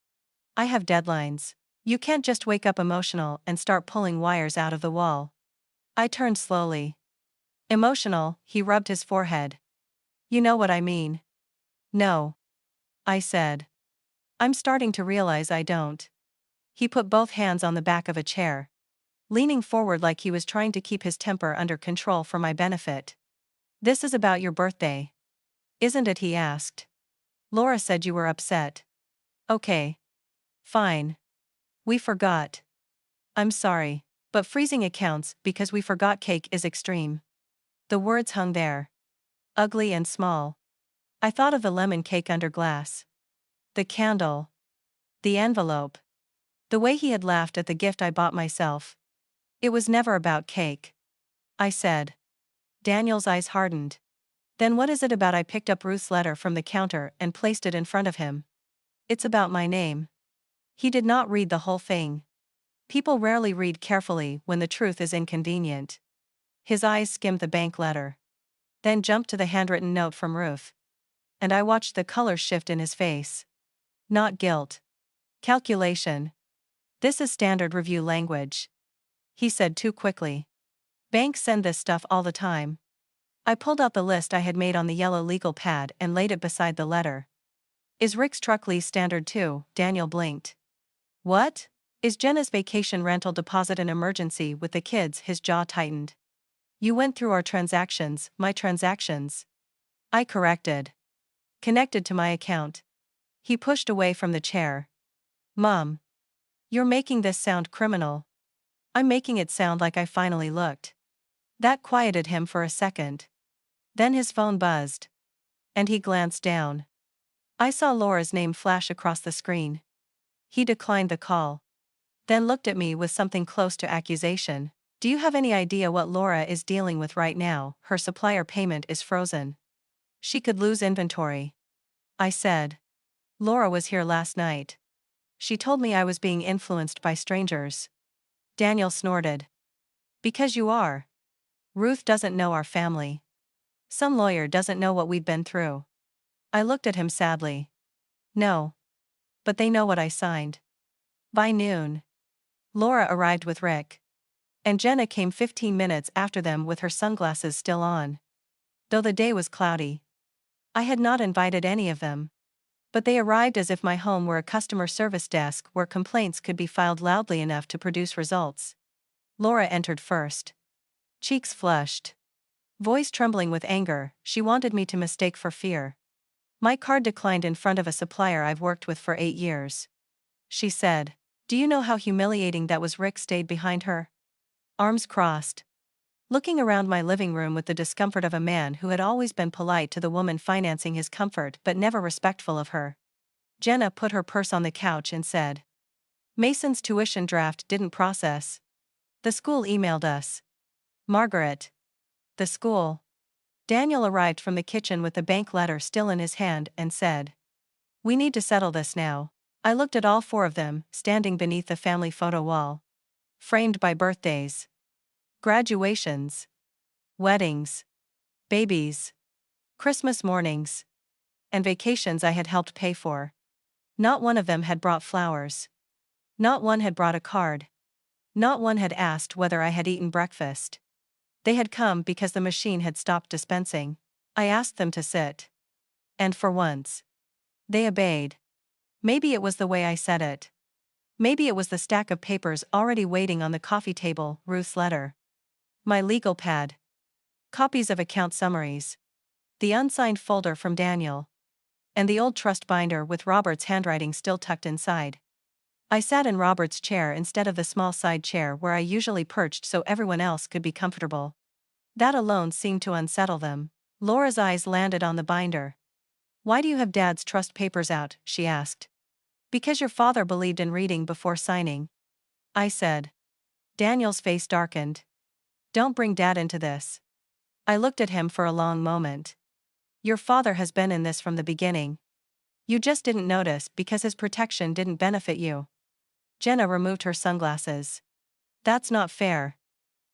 I have deadlines. You can't just wake up emotional and start pulling wires out of the wall. I turned slowly. Emotional, he rubbed his forehead. You know what I mean. No. I said. I'm starting to realize I don't. He put both hands on the back of a chair, leaning forward like he was trying to keep his temper under control for my benefit. This is about your birthday. Isn't it? He asked. Laura said you were upset. Okay. Fine. We forgot. I'm sorry, but freezing accounts because we forgot cake is extreme. The words hung there. Ugly and small. I thought of the lemon cake under glass. The candle. The envelope. The way he had laughed at the gift I bought myself. It was never about cake. I said. Daniel's eyes hardened. Then what is it about? I picked up Ruth's letter from the counter and placed it in front of him. It's about my name. He did not read the whole thing. People rarely read carefully when the truth is inconvenient. His eyes skimmed the bank letter. Then jumped to the handwritten note from Ruth. And I watched the colors shift in his face. Not guilt. Calculation. This is standard review language. He said too quickly. Banks send this stuff all the time. I pulled out the list I had made on the yellow legal pad and laid it beside the letter. Is Rick's truck lease standard too? Daniel blinked. What? Is Jenna's vacation rental deposit an emergency with the kids? His jaw tightened. You went through our transactions, my transactions. I corrected. Connected to my account. He pushed away from the chair. Mom. You're making this sound criminal. I'm making it sound like I finally looked. That quieted him for a second. Then his phone buzzed. And he glanced down. I saw Laura's name flash across the screen. He declined the call. Then looked at me with something close to accusation. Do you have any idea what Laura is dealing with right now? Her supplier payment is frozen. She could lose inventory. I said. Laura was here last night. She told me I was being influenced by strangers. Daniel snorted. Because you are. Ruth doesn't know our family. Some lawyer doesn't know what we've been through. I looked at him sadly. No. But they know what I signed. By noon. Laura arrived with Rick. And Jenna came 15 minutes after them with her sunglasses still on. Though the day was cloudy. I had not invited any of them. But they arrived as if my home were a customer service desk where complaints could be filed loudly enough to produce results. Laura entered first. Cheeks flushed. Voice trembling with anger, she wanted me to mistake for fear. My card declined in front of a supplier I've worked with for 8 years. She said. Do you know how humiliating that was? Rick stayed behind her. Arms crossed. Looking around my living room with the discomfort of a man who had always been polite to the woman financing his comfort but never respectful of her. Jenna put her purse on the couch and said. Mason's tuition draft didn't process. The school emailed us. Margaret. The school. Daniel arrived from the kitchen with the bank letter still in his hand and said. We need to settle this now. I looked at all 4 of them, standing beneath the family photo wall. Framed by birthdays. Graduations. Weddings. Babies. Christmas mornings. And vacations I had helped pay for. Not one of them had brought flowers. Not one had brought a card. Not one had asked whether I had eaten breakfast. They had come because the machine had stopped dispensing. I asked them to sit. And for once. They obeyed. Maybe it was the way I said it. Maybe it was the stack of papers already waiting on the coffee table, Ruth's letter. My legal pad. Copies of account summaries. The unsigned folder from Daniel. And the old trust binder with Robert's handwriting still tucked inside. I sat in Robert's chair instead of the small side chair where I usually perched so everyone else could be comfortable. That alone seemed to unsettle them. Laura's eyes landed on the binder. Why do you have Dad's trust papers out? She asked. Because your father believed in reading before signing. I said. Daniel's face darkened. Don't bring Dad into this. I looked at him for a long moment. Your father has been in this from the beginning. You just didn't notice because his protection didn't benefit you. Jenna removed her sunglasses. That's not fair.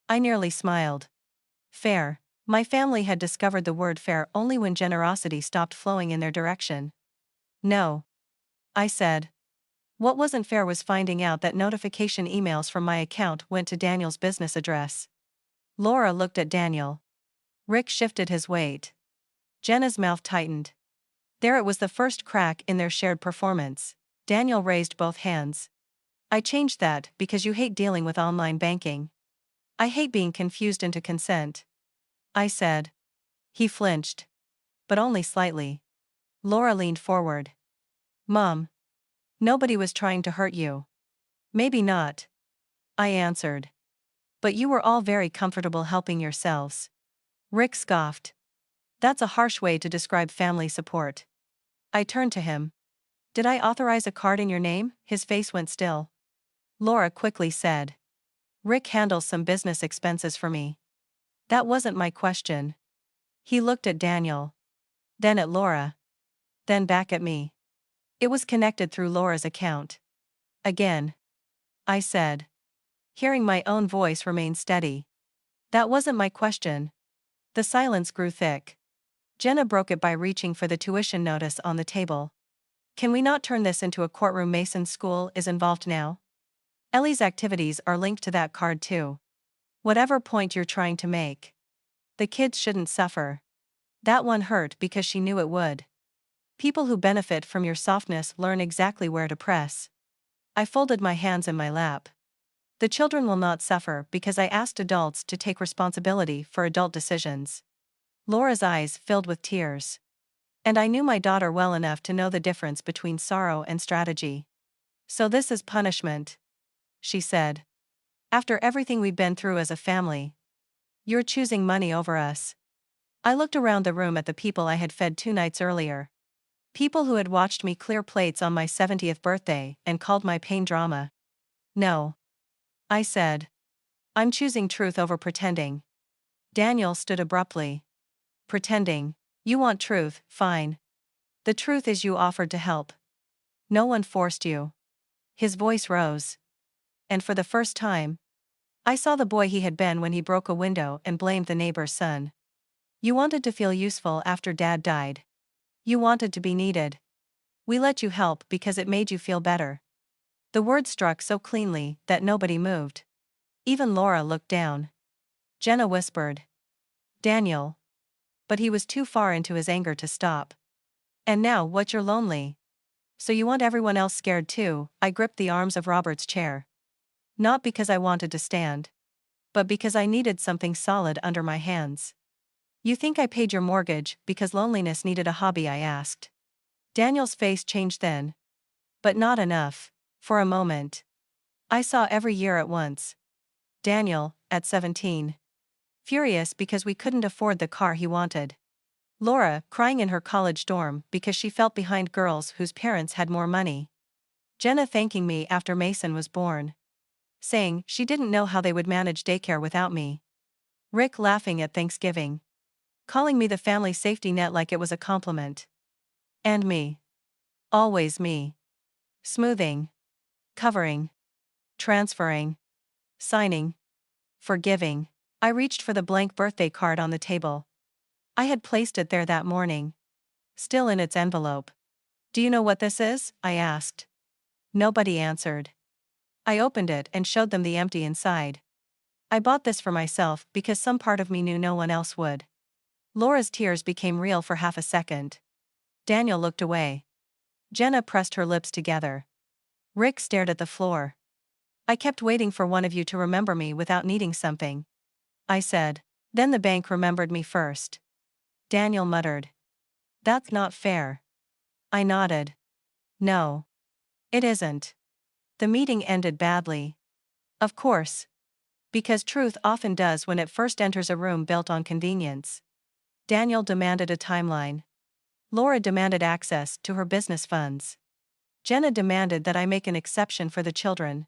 I nearly smiled. Fair. My family had discovered the word fair only when generosity stopped flowing in their direction. No. I said. What wasn't fair was finding out that notification emails from my account went to Daniel's business address. Laura looked at Daniel. Rick shifted his weight. Jenna's mouth tightened. There it was, the first crack in their shared performance. Daniel raised both hands. I changed that because you hate dealing with online banking. I hate being confused into consent. I said. He flinched. But only slightly. Laura leaned forward. Mom. Nobody was trying to hurt you. Maybe not. I answered. But you were all very comfortable helping yourselves. Rick scoffed. That's a harsh way to describe family support. I turned to him. Did I authorize a card in your name? His face went still. Laura quickly said. Rick handles some business expenses for me. That wasn't my question. He looked at Daniel. Then at Laura. Then back at me. It was connected through Laura's account. Again. I said. Hearing my own voice remain steady. That wasn't my question. The silence grew thick. Jenna broke it by reaching for the tuition notice on the table. Can we not turn this into a courtroom? Mason's school is involved now. Ellie's activities are linked to that card too. Whatever point you're trying to make. The kids shouldn't suffer. That one hurt because she knew it would. People who benefit from your softness learn exactly where to press. I folded my hands in my lap. The children will not suffer because I asked adults to take responsibility for adult decisions. Laura's eyes filled with tears. And I knew my daughter well enough to know the difference between sorrow and strategy. So this is punishment, she said. After everything we've been through as a family. You're choosing money over us. I looked around the room at the people I had fed 2 nights earlier. People who had watched me clear plates on my 70th birthday and called my pain drama. No. I said. I'm choosing truth over pretending. Daniel stood abruptly. Pretending. You want truth, fine. The truth is you offered to help. No one forced you. His voice rose. And for the first time, I saw the boy he had been when he broke a window and blamed the neighbor's son. You wanted to feel useful after Dad died. You wanted to be needed. We let you help because it made you feel better. The words struck so cleanly that nobody moved. Even Laura looked down. Jenna whispered. Daniel. But he was too far into his anger to stop. And now what? You're lonely. So you want everyone else scared too? I gripped the arms of Robert's chair. Not because I wanted to stand. But because I needed something solid under my hands. You think I paid your mortgage because loneliness needed a hobby? I asked. Daniel's face changed then. But not enough. For a moment. I saw every year at once. Daniel, at 17. Furious because we couldn't afford the car he wanted. Laura, crying in her college dorm because she felt behind girls whose parents had more money. Jenna thanking me after Mason was born. Saying she didn't know how they would manage daycare without me. Rick laughing at Thanksgiving. Calling me the family safety net like it was a compliment. And me. Always me. Smoothing. Covering. Transferring. Signing. Forgiving. I reached for the blank birthday card on the table. I had placed it there that morning. Still in its envelope. Do you know what this is? I asked. Nobody answered. I opened it and showed them the empty inside. I bought this for myself because some part of me knew no one else would. Laura's tears became real for half a second. Daniel looked away. Jenna pressed her lips together. Rick stared at the floor. I kept waiting for one of you to remember me without needing something. I said. Then the bank remembered me first. Daniel muttered. That's not fair. I nodded. No. It isn't. The meeting ended badly. Of course. Because truth often does when it first enters a room built on convenience. Daniel demanded a timeline. Laura demanded access to her business funds. Jenna demanded that I make an exception for the children.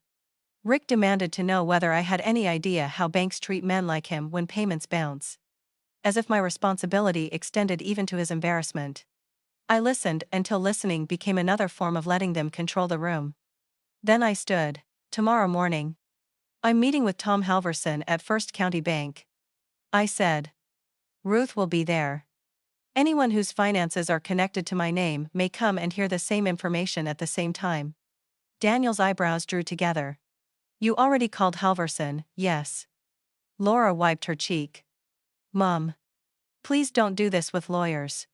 Rick demanded to know whether I had any idea how banks treat men like him when payments bounce. As if my responsibility extended even to his embarrassment. I listened until listening became another form of letting them control the room. Then I stood. Tomorrow morning. I'm meeting with Tom Halverson at First County Bank. I said. Ruth will be there. Anyone whose finances are connected to my name may come and hear the same information at the same time. Daniel's eyebrows drew together. You already called Halverson, yes. Laura wiped her cheek. Mom. Please don't do this with lawyers.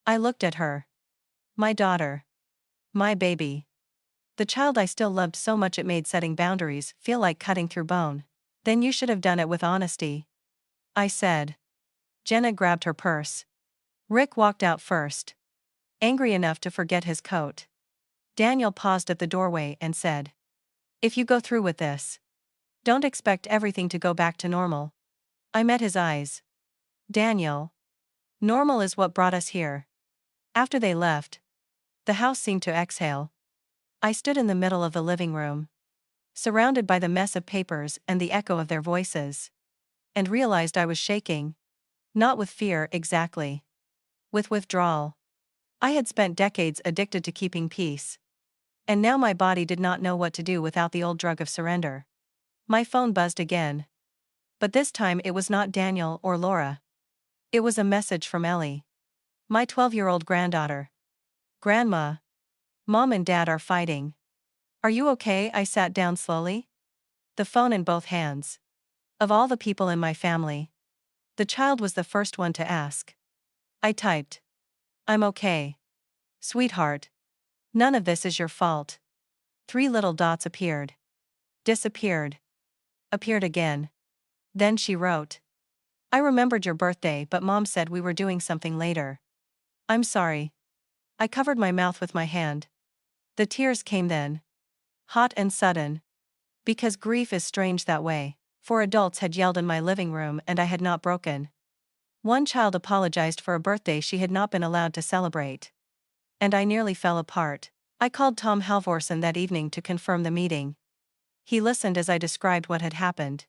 I looked at her. My daughter. My baby. The child I still loved so much it made setting boundaries feel like cutting through bone. Then you should have done it with honesty. I said. Jenna grabbed her purse. Rick walked out first. Angry enough to forget his coat. Daniel paused at the doorway and said. If you go through with this, don't expect everything to go back to normal. I met his eyes. Daniel. Normal is what brought us here. After they left, the house seemed to exhale. I stood in the middle of the living room, surrounded by the mess of papers and the echo of their voices, and realized I was shaking. Not with fear exactly. With withdrawal. I had spent decades addicted to keeping peace. And now my body did not know what to do without the old drug of surrender. My phone buzzed again. But this time it was not Daniel or Laura. It was a message from Ellie. My 12-year-old granddaughter. Grandma. Mom and Dad are fighting. Are you okay? I sat down slowly. The phone in both hands. Of all the people in my family, the child was the first one to ask. I typed. I'm okay. Sweetheart. None of this is your fault. 3 little dots appeared. Disappeared. Appeared again. Then she wrote. I remembered your birthday, but Mom said we were doing something later. I'm sorry. I covered my mouth with my hand. The tears came then. Hot and sudden. Because grief is strange that way. 4 adults had yelled in my living room and I had not broken. One child apologized for a birthday she had not been allowed to celebrate. And I nearly fell apart. I called Tom Halvorsen that evening to confirm the meeting. He listened as I described what had happened.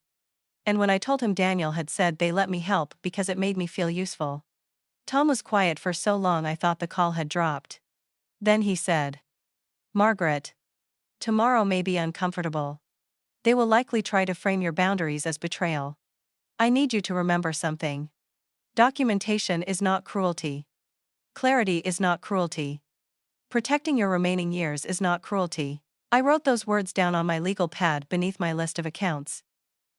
And when I told him Daniel had said they let me help because it made me feel useful. Tom was quiet for so long I thought the call had dropped. Then he said, Margaret. Tomorrow may be uncomfortable. They will likely try to frame your boundaries as betrayal. I need you to remember something. Documentation is not cruelty. Clarity is not cruelty. Protecting your remaining years is not cruelty. I wrote those words down on my legal pad beneath my list of accounts.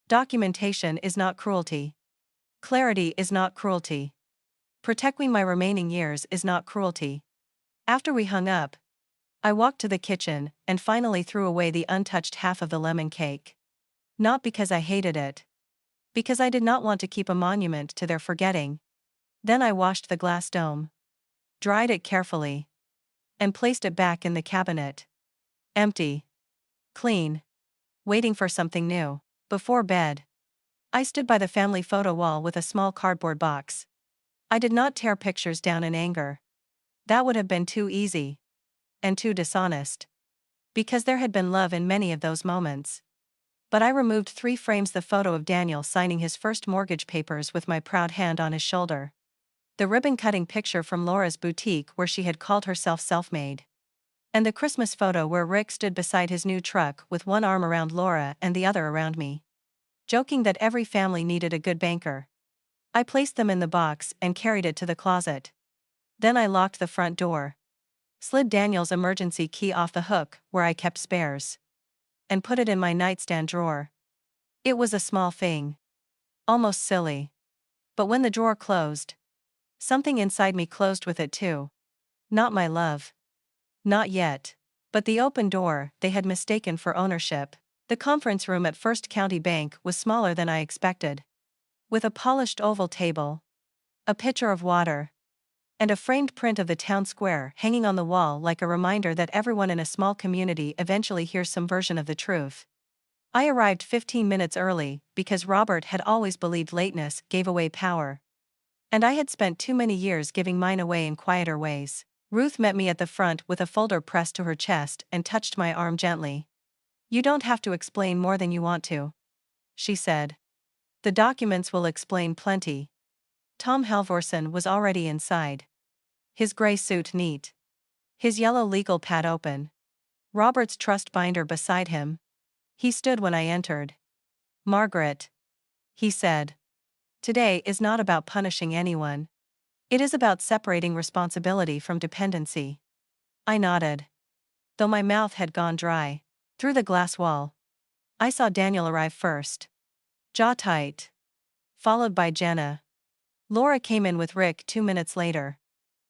Documentation is not cruelty. Clarity is not cruelty. Protecting my remaining years is not cruelty. After we hung up, I walked to the kitchen and finally threw away the untouched half of the lemon cake. Not because I hated it. Because I did not want to keep a monument to their forgetting. Then I washed the glass dome. Dried it carefully. And placed it back in the cabinet. Empty. Clean. Waiting for something new. Before bed, I stood by the family photo wall with a small cardboard box. I did not tear pictures down in anger. That would have been too easy. And too dishonest. Because there had been love in many of those moments. But I removed 3 frames: the photo of Daniel signing his first mortgage papers with my proud hand on his shoulder. The ribbon-cutting picture from Laura's boutique where she had called herself self-made. And the Christmas photo where Rick stood beside his new truck with one arm around Laura and the other around me. Joking that every family needed a good banker. I placed them in the box and carried it to the closet. Then I locked the front door. Slid Daniel's emergency key off the hook where I kept spares. And put it in my nightstand drawer. It was a small thing. Almost silly. But when the drawer closed, something inside me closed with it too. Not my love. Not yet. But the open door they had mistaken for ownership. The conference room at First County Bank was smaller than I expected. With a polished oval table, a pitcher of water, and a framed print of the town square hanging on the wall like a reminder that everyone in a small community eventually hears some version of the truth. I arrived 15 minutes early because Robert had always believed lateness gave away power. And I had spent too many years giving mine away in quieter ways. Ruth met me at the front with a folder pressed to her chest and touched my arm gently. You don't have to explain more than you want to, she said. The documents will explain plenty. Tom Halvorsen was already inside. His gray suit neat. His yellow legal pad open. Robert's trust binder beside him. He stood when I entered. Margaret, he said. Today is not about punishing anyone. It is about separating responsibility from dependency. I nodded. Though my mouth had gone dry. Through the glass wall, I saw Daniel arrive first. Jaw tight. Followed by Jenna. Laura came in with Rick 2 minutes later.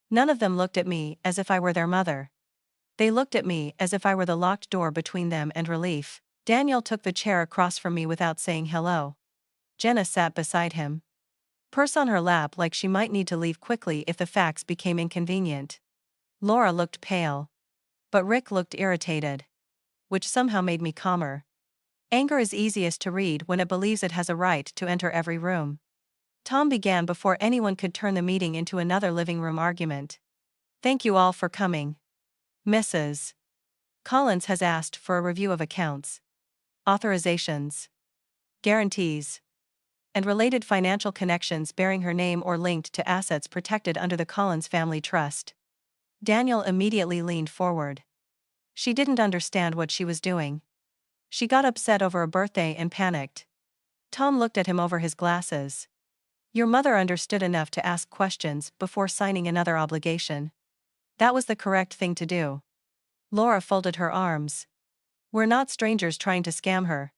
None of them looked at me as if I were their mother. They looked at me as if I were the locked door between them and relief. Daniel took the chair across from me without saying hello. Jenna sat beside him. Purse on her lap like she might need to leave quickly if the facts became inconvenient. Laura looked pale. But Rick looked irritated. Which somehow made me calmer. Anger is easiest to read when it believes it has a right to enter every room. Tom began before anyone could turn the meeting into another living room argument. Thank you all for coming. Mrs. Collins has asked for a review of accounts, authorizations, guarantees, and related financial connections bearing her name or linked to assets protected under the Collins Family Trust. Daniel immediately leaned forward. She didn't understand what she was doing. She got upset over a birthday and panicked. Tom looked at him over his glasses. Your mother understood enough to ask questions before signing another obligation. That was the correct thing to do. Laura folded her arms. We're not strangers trying to scam her.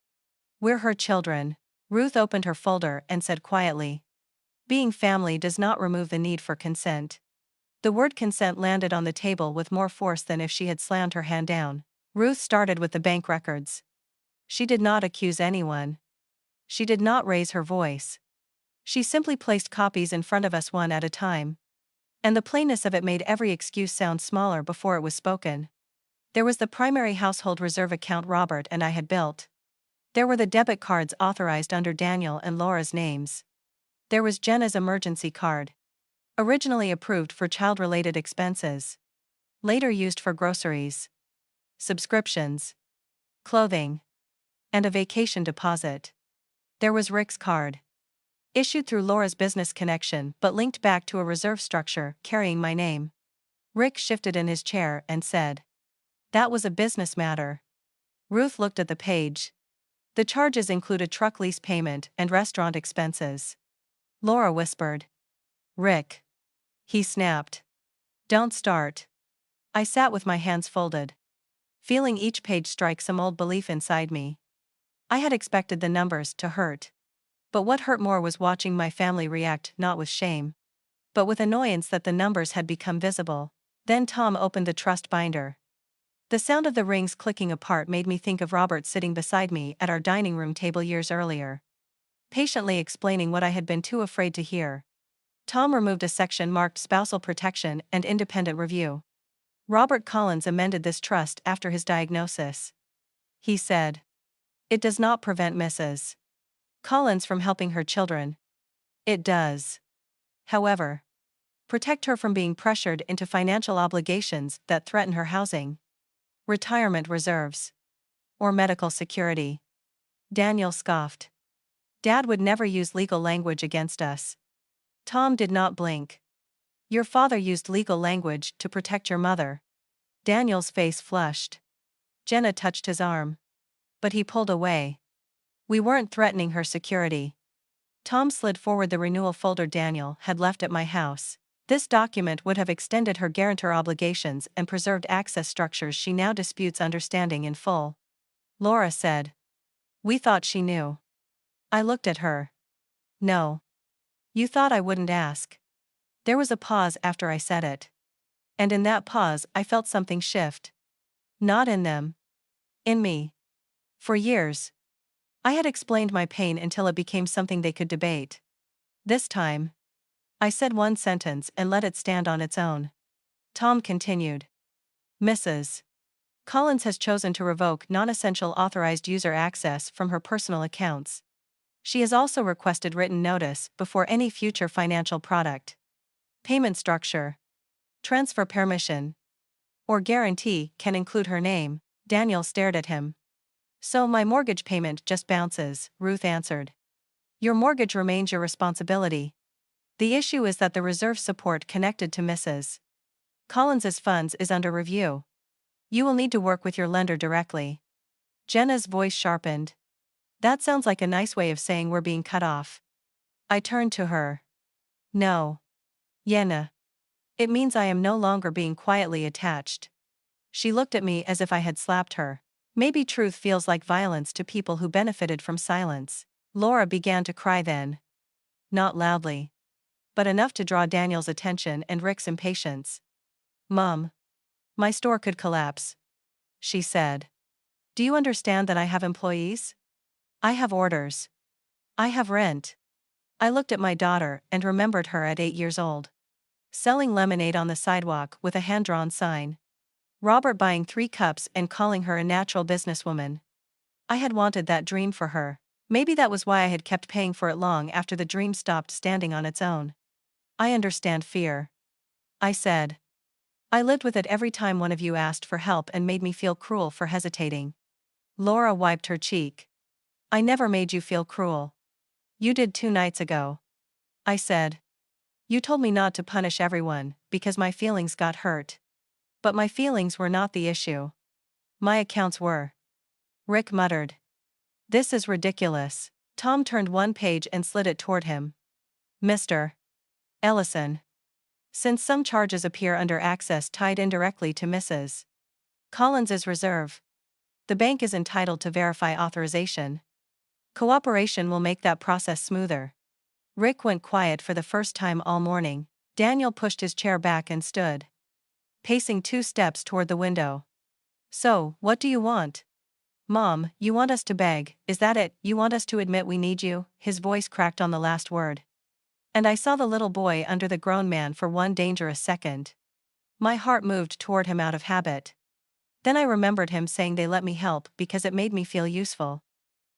We're her children. Ruth opened her folder and said quietly. Being family does not remove the need for consent. The word consent landed on the table with more force than if she had slammed her hand down. Ruth started with the bank records. She did not accuse anyone. She did not raise her voice. She simply placed copies in front of us one at a time. And the plainness of it made every excuse sound smaller before it was spoken. There was the primary household reserve account Robert and I had built. There were the debit cards authorized under Daniel and Laura's names. There was Jenna's emergency card. Originally approved for child-related expenses. Later used for groceries, subscriptions, clothing, and a vacation deposit. There was Rick's card. Issued through Laura's business connection but linked back to a reserve structure carrying my name. Rick shifted in his chair and said. That was a business matter. Ruth looked at the page. The charges include a truck lease payment and restaurant expenses. Laura whispered. Rick. He snapped. Don't start. I sat with my hands folded, feeling each page strike some old belief inside me. I had expected the numbers to hurt. But what hurt more was watching my family react not with shame, but with annoyance that the numbers had become visible. Then Tom opened the trust binder. The sound of the rings clicking apart made me think of Robert sitting beside me at our dining room table years earlier, patiently explaining what I had been too afraid to hear. Tom removed a section marked spousal protection and independent review. Robert Collins amended this trust after his diagnosis. He said. It does not prevent Mrs. Collins from helping her children. It does. However, protect her from being pressured into financial obligations that threaten her housing, retirement reserves, or medical security. Daniel scoffed. Dad would never use legal language against us. Tom did not blink. Your father used legal language to protect your mother. Daniel's face flushed. Jenna touched his arm. But he pulled away. We weren't threatening her security. Tom slid forward the renewal folder Daniel had left at my house. This document would have extended her guarantor obligations and preserved access structures she now disputes understanding in full. Laura said. We thought she knew. I looked at her. No. You thought I wouldn't ask. There was a pause after I said it. And in that pause I felt something shift. Not in them. In me. For years, I had explained my pain until it became something they could debate. This time, I said one sentence and let it stand on its own. Tom continued. Mrs. Collins has chosen to revoke non-essential authorized user access from her personal accounts. She has also requested written notice before any future financial product, payment structure, transfer permission, or guarantee can include her name. Daniel stared at him. So my mortgage payment just bounces, Ruth answered. Your mortgage remains your responsibility. The issue is that the reserve support connected to Mrs. Collins's funds is under review. You will need to work with your lender directly. Jenna's voice sharpened. That sounds like a nice way of saying we're being cut off. I turned to her. No. Jenna. It means I am no longer being quietly attached. She looked at me as if I had slapped her. Maybe truth feels like violence to people who benefited from silence. Laura began to cry then. Not loudly, but enough to draw Daniel's attention and Rick's impatience. Mom. My store could collapse. She said. Do you understand that I have employees? I have orders. I have rent. I looked at my daughter and remembered her at 8 years old, selling lemonade on the sidewalk with a hand-drawn sign. Robert buying 3 cups and calling her a natural businesswoman. I had wanted that dream for her. Maybe that was why I had kept paying for it long after the dream stopped standing on its own. I understand fear, I said. I lived with it every time one of you asked for help and made me feel cruel for hesitating. Laura wiped her cheek. I never made you feel cruel. You did 2 nights ago, I said. You told me not to punish everyone, because my feelings got hurt. But my feelings were not the issue. My accounts were. Rick muttered. This is ridiculous. Tom turned one page and slid it toward him. Mr. Ellison. Since some charges appear under access tied indirectly to Mrs. Collins's reserve, the bank is entitled to verify authorization. Cooperation will make that process smoother. Rick went quiet for the first time all morning. Daniel pushed his chair back and stood, pacing 2 steps toward the window. So, what do you want? Mom, you want us to beg, is that it? You want us to admit we need you? His voice cracked on the last word. And I saw the little boy under the grown man for one dangerous second. My heart moved toward him out of habit. Then I remembered him saying they let me help because it made me feel useful.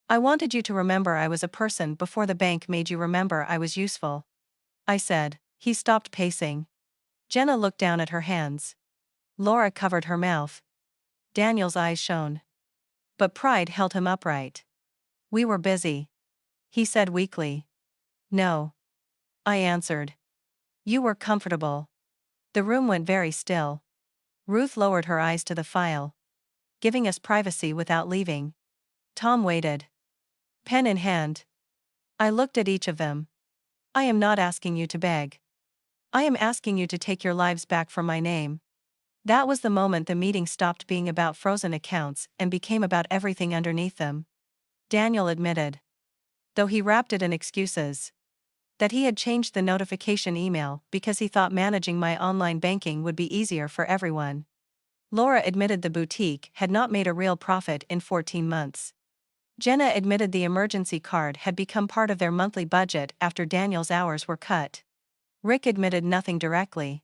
I wanted you to remember I was a person before the bank made you remember I was useful, I said. He stopped pacing. Jenna looked down at her hands. Laura covered her mouth. Daniel's eyes shone. But pride held him upright. We were busy, he said weakly. No, I answered. You were comfortable. The room went very still. Ruth lowered her eyes to the file, giving us privacy without leaving. Tom waited, pen in hand. I looked at each of them. I am not asking you to beg. I am asking you to take your lives back from my name. That was the moment the meeting stopped being about frozen accounts and became about everything underneath them. Daniel admitted, though he wrapped it in excuses, that he had changed the notification email because he thought managing my online banking would be easier for everyone. Laura admitted the boutique had not made a real profit in 14 months. Jenna admitted the emergency card had become part of their monthly budget after Daniel's hours were cut. Rick admitted nothing directly.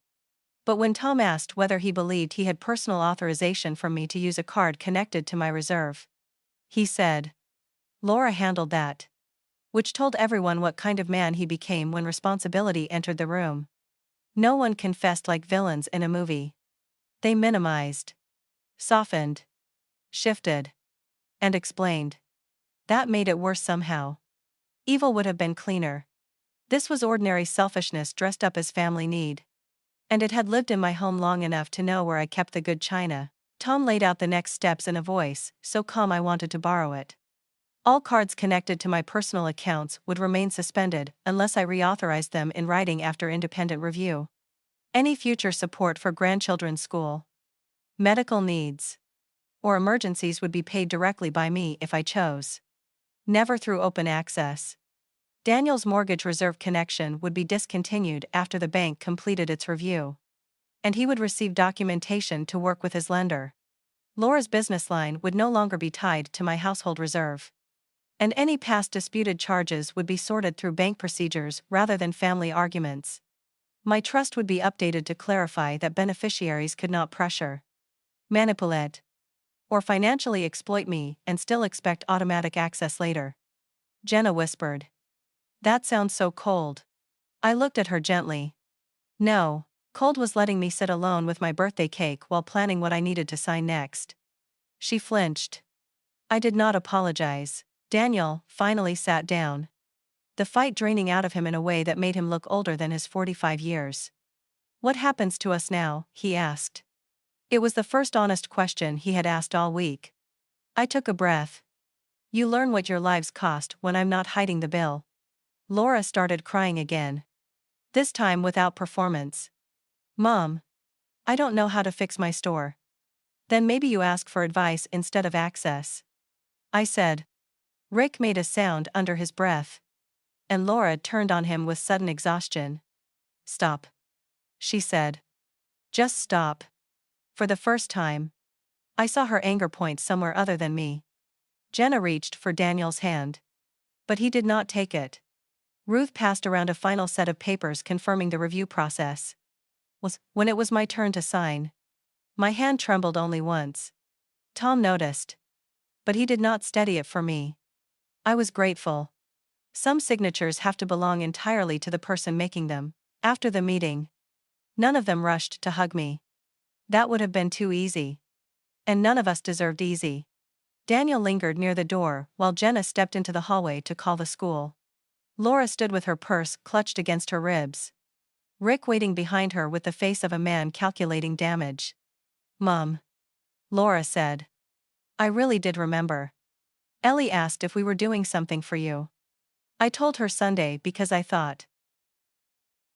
But when Tom asked whether he believed he had personal authorization from me to use a card connected to my reserve, he said, Laura handled that. Which told everyone what kind of man he became when responsibility entered the room. No one confessed like villains in a movie. They minimized, softened, shifted, and explained. That made it worse somehow. Evil would have been cleaner. This was ordinary selfishness dressed up as family need. And it had lived in my home long enough to know where I kept the good china. Tom laid out the next steps in a voice so calm I wanted to borrow it. All cards connected to my personal accounts would remain suspended unless I reauthorized them in writing after independent review. Any future support for grandchildren's school, medical needs, or emergencies would be paid directly by me if I chose. Never through open access. Daniel's mortgage reserve connection would be discontinued after the bank completed its review. And he would receive documentation to work with his lender. Laura's business line would no longer be tied to my household reserve. And any past disputed charges would be sorted through bank procedures rather than family arguments. My trust would be updated to clarify that beneficiaries could not pressure, manipulate, or financially exploit me and still expect automatic access later. Jenna whispered. That sounds so cold. I looked at her gently. No, cold was letting me sit alone with my birthday cake while planning what I needed to sign next. She flinched. I did not apologize. Daniel finally sat down, the fight draining out of him in a way that made him look older than his 45 years. What happens to us now? He asked. It was the first honest question he had asked all week. I took a breath. You learn what your lives cost when I'm not hiding the bill. Laura started crying again. This time without performance. Mom, I don't know how to fix my store. Then maybe you ask for advice instead of access, I said. Rick made a sound under his breath. And Laura turned on him with sudden exhaustion. Stop, she said. Just stop. For the first time, I saw her anger point somewhere other than me. Jenna reached for Daniel's hand. But he did not take it. Ruth passed around a final set of papers confirming the review process. When it was my turn to sign, my hand trembled only once. Tom noticed. But he did not steady it for me. I was grateful. Some signatures have to belong entirely to the person making them. After the meeting, none of them rushed to hug me. That would have been too easy. And none of us deserved easy. Daniel lingered near the door while Jenna stepped into the hallway to call the school. Laura stood with her purse clutched against her ribs. Rick waiting behind her with the face of a man calculating damage. "Mom," Laura said. "I really did remember. Ellie asked if we were doing something for you. I told her Sunday because I thought."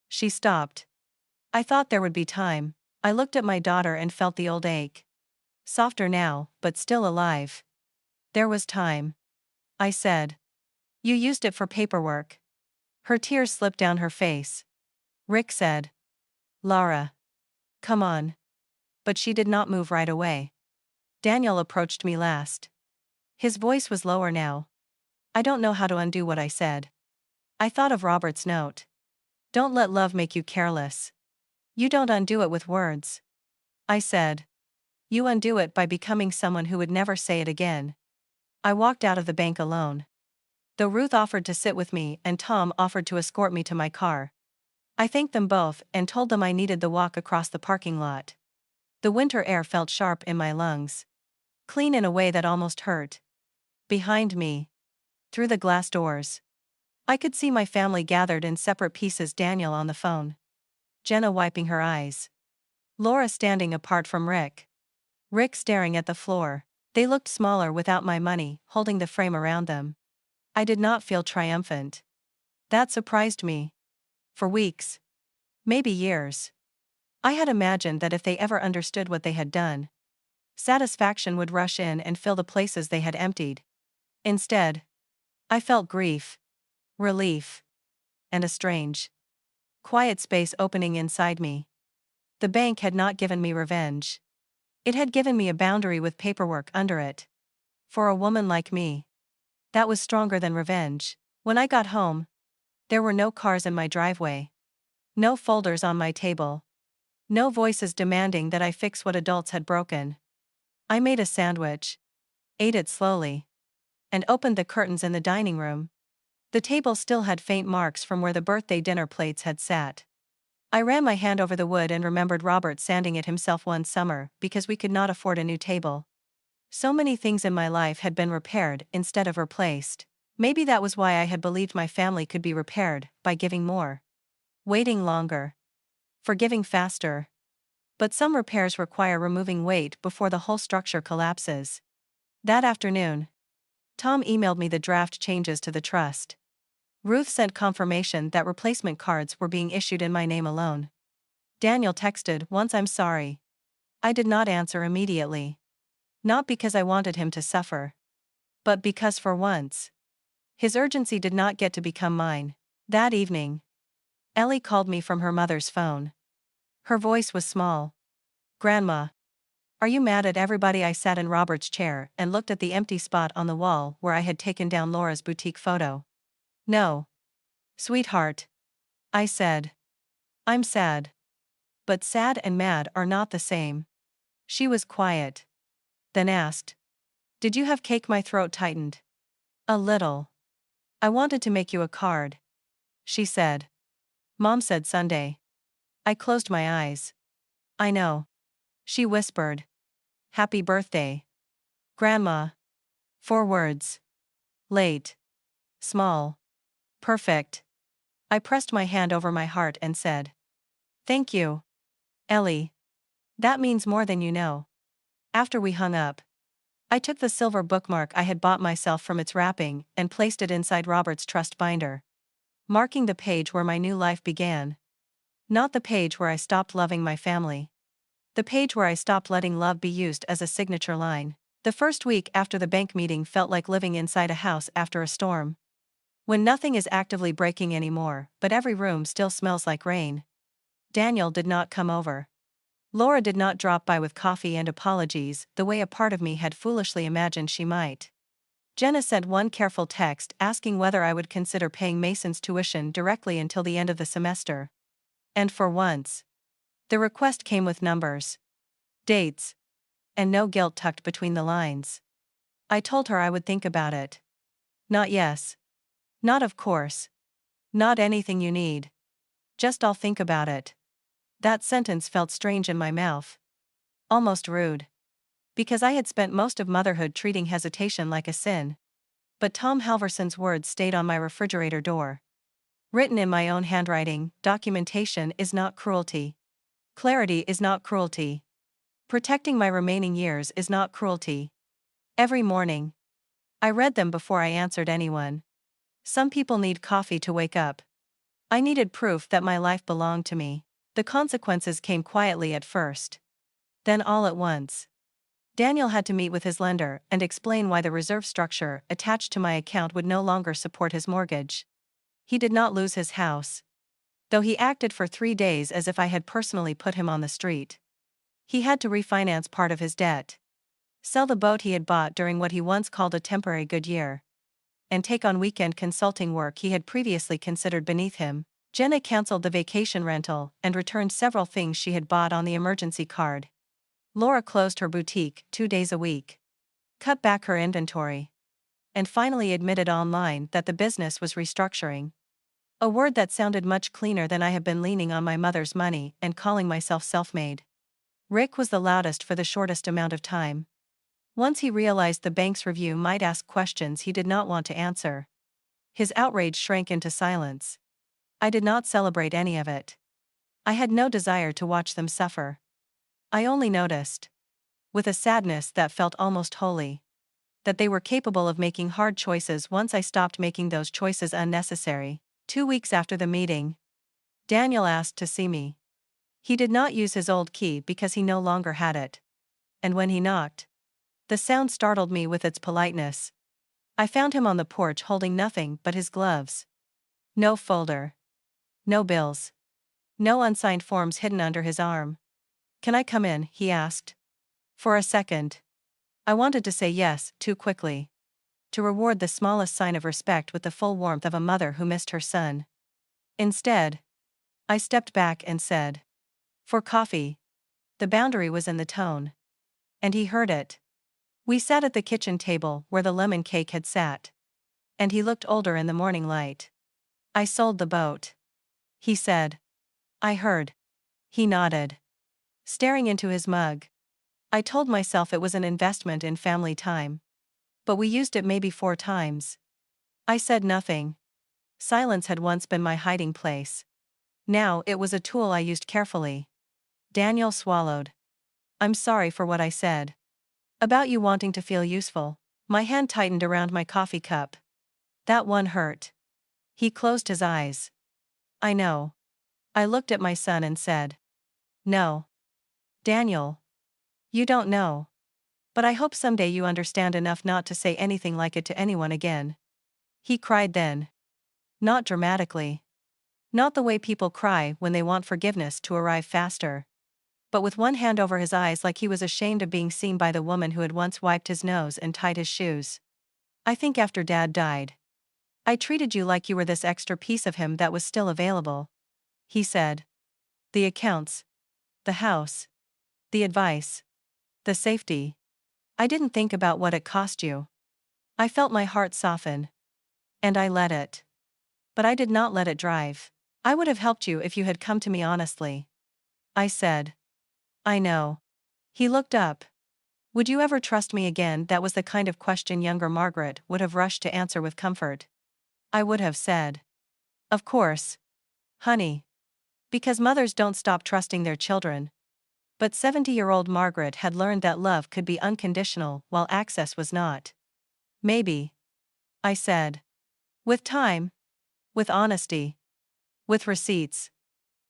She stopped. "I thought there would be time." I looked at my daughter and felt the old ache. Softer now, but still alive. "There was time," I said. "You used it for paperwork." Her tears slipped down her face. Rick said, "Laura, come on." But she did not move right away. Daniel approached me last. His voice was lower now. "I don't know how to undo what I said." I thought of Robert's note. "Don't let love make you careless. You don't undo it with words." I said. "You undo it by becoming someone who would never say it again." I walked out of the bank alone. Though Ruth offered to sit with me and Tom offered to escort me to my car. I thanked them both and told them I needed the walk across the parking lot. The winter air felt sharp in my lungs. Clean in a way that almost hurt. Behind me, through the glass doors, I could see my family gathered in separate pieces. Daniel on the phone. Jenna wiping her eyes. Laura standing apart from Rick. Rick staring at the floor. They looked smaller without my money holding the frame around them. I did not feel triumphant. That surprised me. For weeks. Maybe years. I had imagined that if they ever understood what they had done, satisfaction would rush in and fill the places they had emptied. Instead, I felt grief, relief, and a strange, quiet space opening inside me. The bank had not given me revenge. It had given me a boundary with paperwork under it. For a woman like me, that was stronger than revenge. When I got home, there were no cars in my driveway. No folders on my table. No voices demanding that I fix what adults had broken. I made a sandwich, ate it slowly, and opened the curtains in the dining room. The table still had faint marks from where the birthday dinner plates had sat. I ran my hand over the wood and remembered Robert sanding it himself one summer because we could not afford a new table. So many things in my life had been repaired instead of replaced. Maybe that was why I had believed my family could be repaired by giving more, waiting longer, forgiving faster. But some repairs require removing weight before the whole structure collapses. That afternoon, Tom emailed me the draft changes to the trust. Ruth sent confirmation that replacement cards were being issued in my name alone. Daniel texted once, "I'm sorry." I did not answer immediately. Not because I wanted him to suffer, but because for once, his urgency did not get to become mine. That evening, Ellie called me from her mother's phone. Her voice was small. "Grandma, are you mad at everybody?" I sat in Robert's chair and looked at the empty spot on the wall where I had taken down Laura's boutique photo. "No, sweetheart," I said. "I'm sad. But sad and mad are not the same." She was quiet. Then asked, "Did you have cake?" My throat tightened. "A little. I wanted to make you a card," she said. "Mom said Sunday." I closed my eyes. "I know." She whispered, "Happy birthday, Grandma." 4 words. Late. Small. Perfect. I pressed my hand over my heart and said, "Thank you, Ellie. That means more than you know." After we hung up, I took the silver bookmark I had bought myself from its wrapping and placed it inside Robert's trust binder, marking the page where my new life began. Not the page where I stopped loving my family. The page where I stopped letting love be used as a signature line. The first week after the bank meeting felt like living inside a house after a storm. When nothing is actively breaking anymore, but every room still smells like rain. Daniel did not come over. Laura did not drop by with coffee and apologies the way a part of me had foolishly imagined she might. Jenna sent one careful text asking whether I would consider paying Mason's tuition directly until the end of the semester. And for once, the request came with numbers, dates, and no guilt tucked between the lines. I told her I would think about it. Not yes. Not of course. Not anything you need. Just I'll think about it. That sentence felt strange in my mouth. Almost rude. Because I had spent most of motherhood treating hesitation like a sin. But Tom Halverson's words stayed on my refrigerator door. Written in my own handwriting, documentation is not cruelty. Clarity is not cruelty. Protecting my remaining years is not cruelty. Every morning, I read them before I answered anyone. Some people need coffee to wake up. I needed proof that my life belonged to me. The consequences came quietly at first. Then all at once. Daniel had to meet with his lender and explain why the reserve structure attached to my account would no longer support his mortgage. He did not lose his house, though he acted for 3 days as if I had personally put him on the street. He had to refinance part of his debt, sell the boat he had bought during what he once called a temporary good year, and take on weekend consulting work he had previously considered beneath him. Jenna canceled the vacation rental and returned several things she had bought on the emergency card. Laura closed her boutique 2 days a week, cut back her inventory, and finally admitted online that the business was restructuring. A word that sounded much cleaner than I have been leaning on my mother's money and calling myself self-made. Rick was the loudest for the shortest amount of time. Once he realized the bank's review might ask questions he did not want to answer, his outrage shrank into silence. I did not celebrate any of it. I had no desire to watch them suffer. I only noticed, with a sadness that felt almost holy, that they were capable of making hard choices once I stopped making those choices unnecessary. 2 weeks after the meeting, Daniel asked to see me. He did not use his old key because he no longer had it. And when he knocked, the sound startled me with its politeness. I found him on the porch holding nothing but his gloves. No folder. No bills. No unsigned forms hidden under his arm. "Can I come in?" he asked. For a second, I wanted to say yes, too quickly, to reward the smallest sign of respect with the full warmth of a mother who missed her son. Instead, I stepped back and said, "For coffee." The boundary was in the tone. And he heard it. We sat at the kitchen table where the lemon cake had sat. And he looked older in the morning light. "I sold the boat," he said. I heard. He nodded, staring into his mug. I told myself it was an investment in family time. But we used it maybe 4 times. I said nothing. Silence had once been my hiding place. Now it was a tool I used carefully. Daniel swallowed. "I'm sorry for what I said. About you wanting to feel useful." My hand tightened around my coffee cup. That one hurt. He closed his eyes. "I know." I looked at my son and said, "No. Daniel. You don't know. But I hope someday you understand enough not to say anything like it to anyone again." He cried then. Not dramatically. Not the way people cry when they want forgiveness to arrive faster. But with one hand over his eyes like he was ashamed of being seen by the woman who had once wiped his nose and tied his shoes. "I think after Dad died, I treated you like you were this extra piece of him that was still available," he said. "The accounts. The house. The advice. The safety. I didn't think about what it cost you." I felt my heart soften. And I let it. But I did not let it drive. "I would have helped you if you had come to me honestly," I said. "I know." He looked up. "Would you ever trust me again?" That was the kind of question younger Margaret would have rushed to answer with comfort. I would have said, "Of course, honey." Because mothers don't stop trusting their children. But 70-year-old Margaret had learned that love could be unconditional while access was not. "Maybe," I said. "With time. With honesty. With receipts."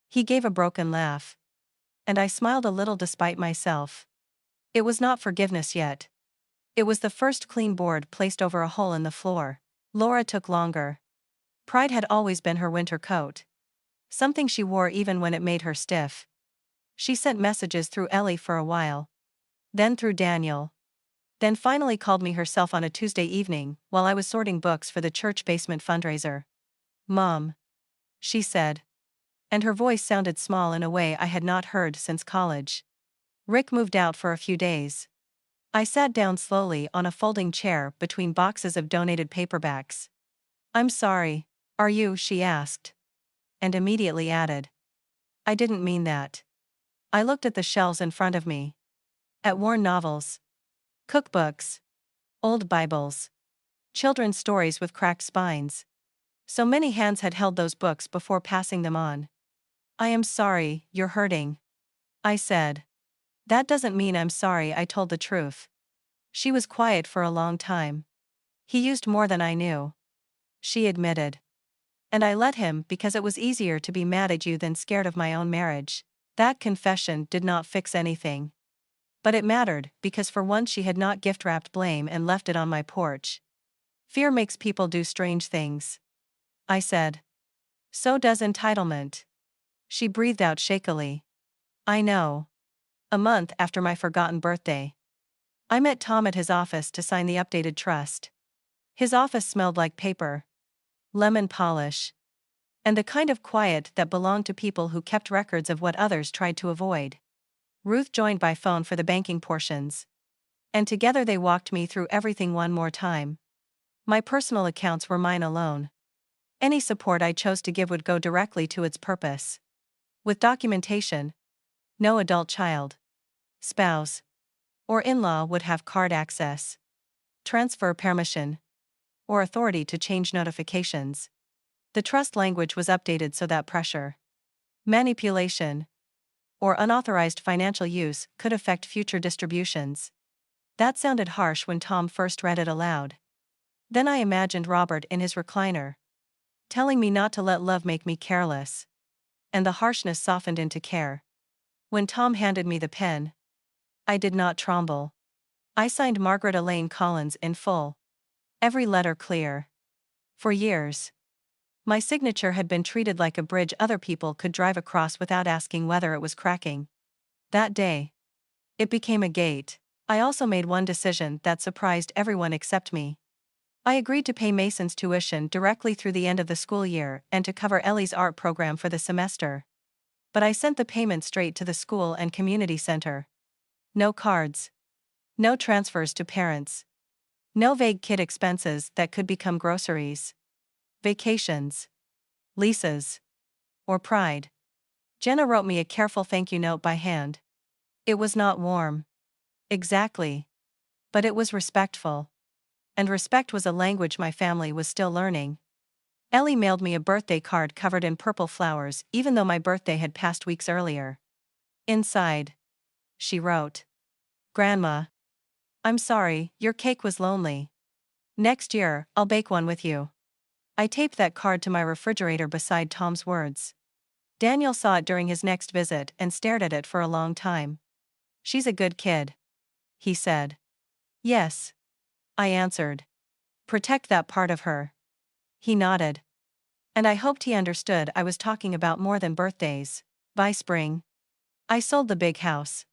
He gave a broken laugh. And I smiled a little despite myself. It was not forgiveness yet. It was the first clean board placed over a hole in the floor. Laura took longer. Pride had always been her winter coat. Something she wore even when it made her stiff. She sent messages through Ellie for a while. Then through Daniel. Then finally called me herself on a Tuesday evening while I was sorting books for the church basement fundraiser. "Mom," she said. And her voice sounded small in a way I had not heard since college. "Rick moved out for a few days. I sat down slowly on a folding chair between boxes of donated paperbacks. "I'm sorry. Are you?" she asked. And immediately added, "I didn't mean that." I looked at the shelves in front of me. At worn novels, cookbooks, old Bibles, children's stories with cracked spines. So many hands had held those books before passing them on. "I am sorry, you're hurting," I said. "That doesn't mean I'm sorry," I told the truth. She was quiet for a long time. "He used more than I knew," she admitted. "And I let him because it was easier to be mad at you than scared of my own marriage." That confession did not fix anything. But it mattered because for once she had not gift-wrapped blame and left it on my porch. "Fear makes people do strange things," I said. "So does entitlement." She breathed out shakily. "I know." A month after my forgotten birthday, I met Tom at his office to sign the updated trust. His office smelled like paper, lemon polish, and the kind of quiet that belonged to people who kept records of what others tried to avoid. Ruth joined by phone for the banking portions. And together they walked me through everything one more time. My personal accounts were mine alone. Any support I chose to give would go directly to its purpose. With documentation, no adult child, spouse, or in-law would have card access, transfer permission, or authority to change notifications. The trust language was updated so that pressure, manipulation, or unauthorized financial use could affect future distributions. That sounded harsh when Tom first read it aloud. Then I imagined Robert in his recliner, telling me not to let love make me careless. And the harshness softened into care. When Tom handed me the pen, I did not tremble. I signed Margaret Elaine Collins in full. Every letter clear. For years, my signature had been treated like a bridge other people could drive across without asking whether it was cracking. That day, it became a gate. I also made one decision that surprised everyone except me. I agreed to pay Mason's tuition directly through the end of the school year and to cover Ellie's art program for the semester. But I sent the payment straight to the school and community center. No cards. No transfers to parents. No vague kid expenses that could become groceries, vacations, leases, or pride. Jenna wrote me a careful thank you note by hand. It was not warm. Exactly. But it was respectful. And respect was a language my family was still learning. Ellie mailed me a birthday card covered in purple flowers even though my birthday had passed weeks earlier. Inside, she wrote, "Grandma, I'm sorry, your cake was lonely. Next year, I'll bake one with you." I taped that card to my refrigerator beside Tom's words. Daniel saw it during his next visit and stared at it for a long time. "She's a good kid," he said. "Yes," I answered. "Protect that part of her." He nodded. And I hoped he understood I was talking about more than birthdays. By spring, I sold the big house.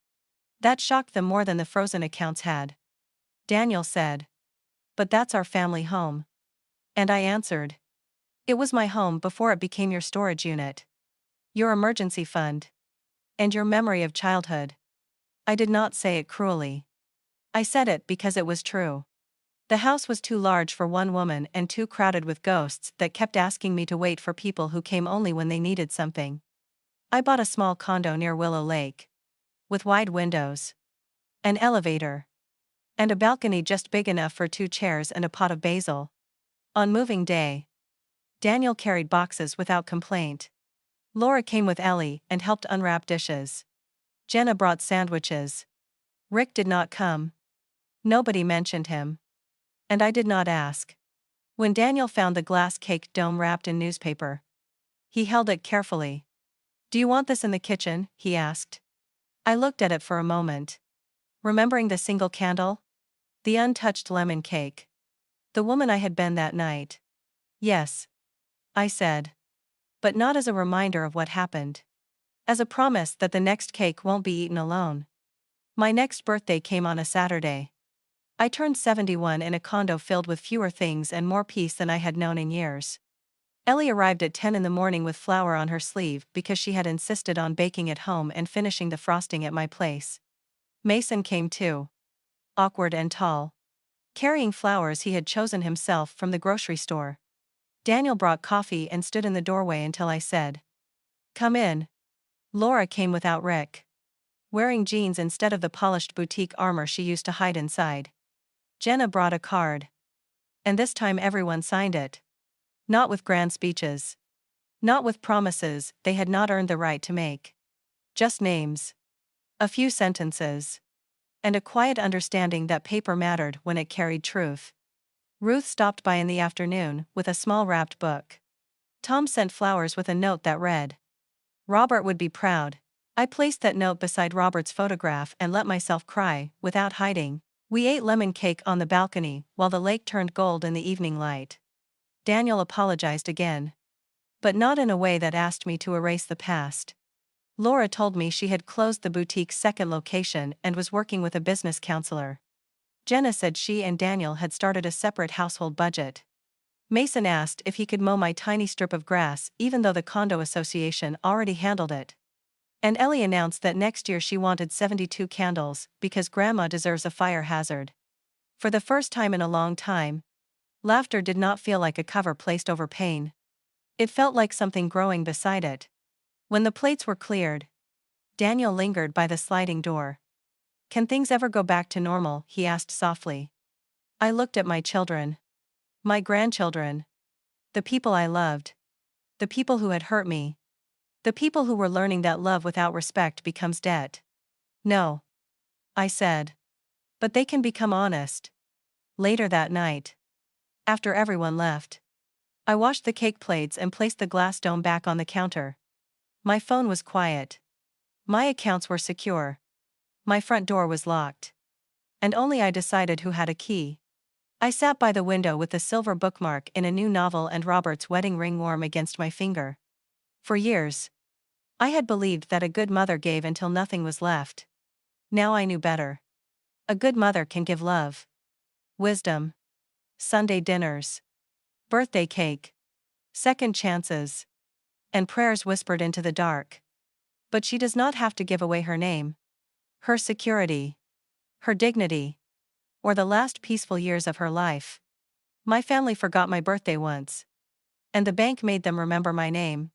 That shocked them more than the frozen accounts had. Daniel said, "But that's our family home." And I answered, "It was my home before it became your storage unit, your emergency fund, and your memory of childhood." I did not say it cruelly. I said it because it was true. The house was too large for one woman and too crowded with ghosts that kept asking me to wait for people who came only when they needed something. I bought a small condo near Willow Lake, with wide windows, an elevator, and a balcony just big enough for 2 chairs and a pot of basil. On moving day, Daniel carried boxes without complaint. Laura came with Ellie and helped unwrap dishes. Jenna brought sandwiches. Rick did not come. Nobody mentioned him. And I did not ask. When Daniel found the glass cake dome wrapped in newspaper, he held it carefully. "Do you want this in the kitchen?" he asked. I looked at it for a moment. Remembering the single candle? The untouched lemon cake. The woman I had been that night. "Yes," I said. But not as a reminder of what happened. As a promise that the next cake won't be eaten alone. My next birthday came on a Saturday. I turned 71 in a condo filled with fewer things and more peace than I had known in years. Ellie arrived at 10 in the morning with flour on her sleeve because she had insisted on baking at home and finishing the frosting at my place. Mason came too. awkward and tall, carrying flowers he had chosen himself from the grocery store. Daniel brought coffee and stood in the doorway until I said, "Come in." Laura came without Rick, wearing jeans instead of the polished boutique armor she used to hide inside. Jenna brought a card. And this time everyone signed it. Not with grand speeches. Not with promises they had not earned the right to make. Just names. A few sentences. And a quiet understanding that paper mattered when it carried truth. Ruth stopped by in the afternoon with a small wrapped book. Tom sent flowers with a note that read, "Robert would be proud." I placed that note beside Robert's photograph and let myself cry, without hiding. We ate lemon cake on the balcony while the lake turned gold in the evening light. Daniel apologized again. But not in a way that asked me to erase the past. Laura told me she had closed the boutique's second location and was working with a business counselor. Jenna said she and Daniel had started a separate household budget. Mason asked if he could mow my tiny strip of grass even though the condo association already handled it. And Ellie announced that next year she wanted 72 candles because Grandma deserves a fire hazard. For the first time in a long time, laughter did not feel like a cover placed over pain. It felt like something growing beside it. When the plates were cleared, Daniel lingered by the sliding door. "Can things ever go back to normal?" he asked softly. I looked at my children. My grandchildren. The people I loved. The people who had hurt me. The people who were learning that love without respect becomes debt. "No," I said. "But they can become honest." Later that night, after everyone left, I washed the cake plates and placed the glass dome back on the counter. My phone was quiet. My accounts were secure. My front door was locked. And only I decided who had a key. I sat by the window with the silver bookmark in a new novel and Robert's wedding ring warm against my finger. For years, I had believed that a good mother gave until nothing was left. Now I knew better. A good mother can give love, wisdom, Sunday dinners, birthday cake, second chances, and prayers whispered into the dark. But she does not have to give away her name, her security, her dignity, or the last peaceful years of her life. My family forgot my birthday once, and the bank made them remember my name.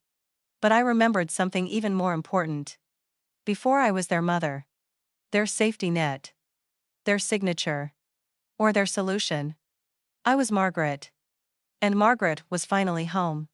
But I remembered something even more important. Before I was their mother, their safety net, their signature, or their solution, I was Margaret. And Margaret was finally home.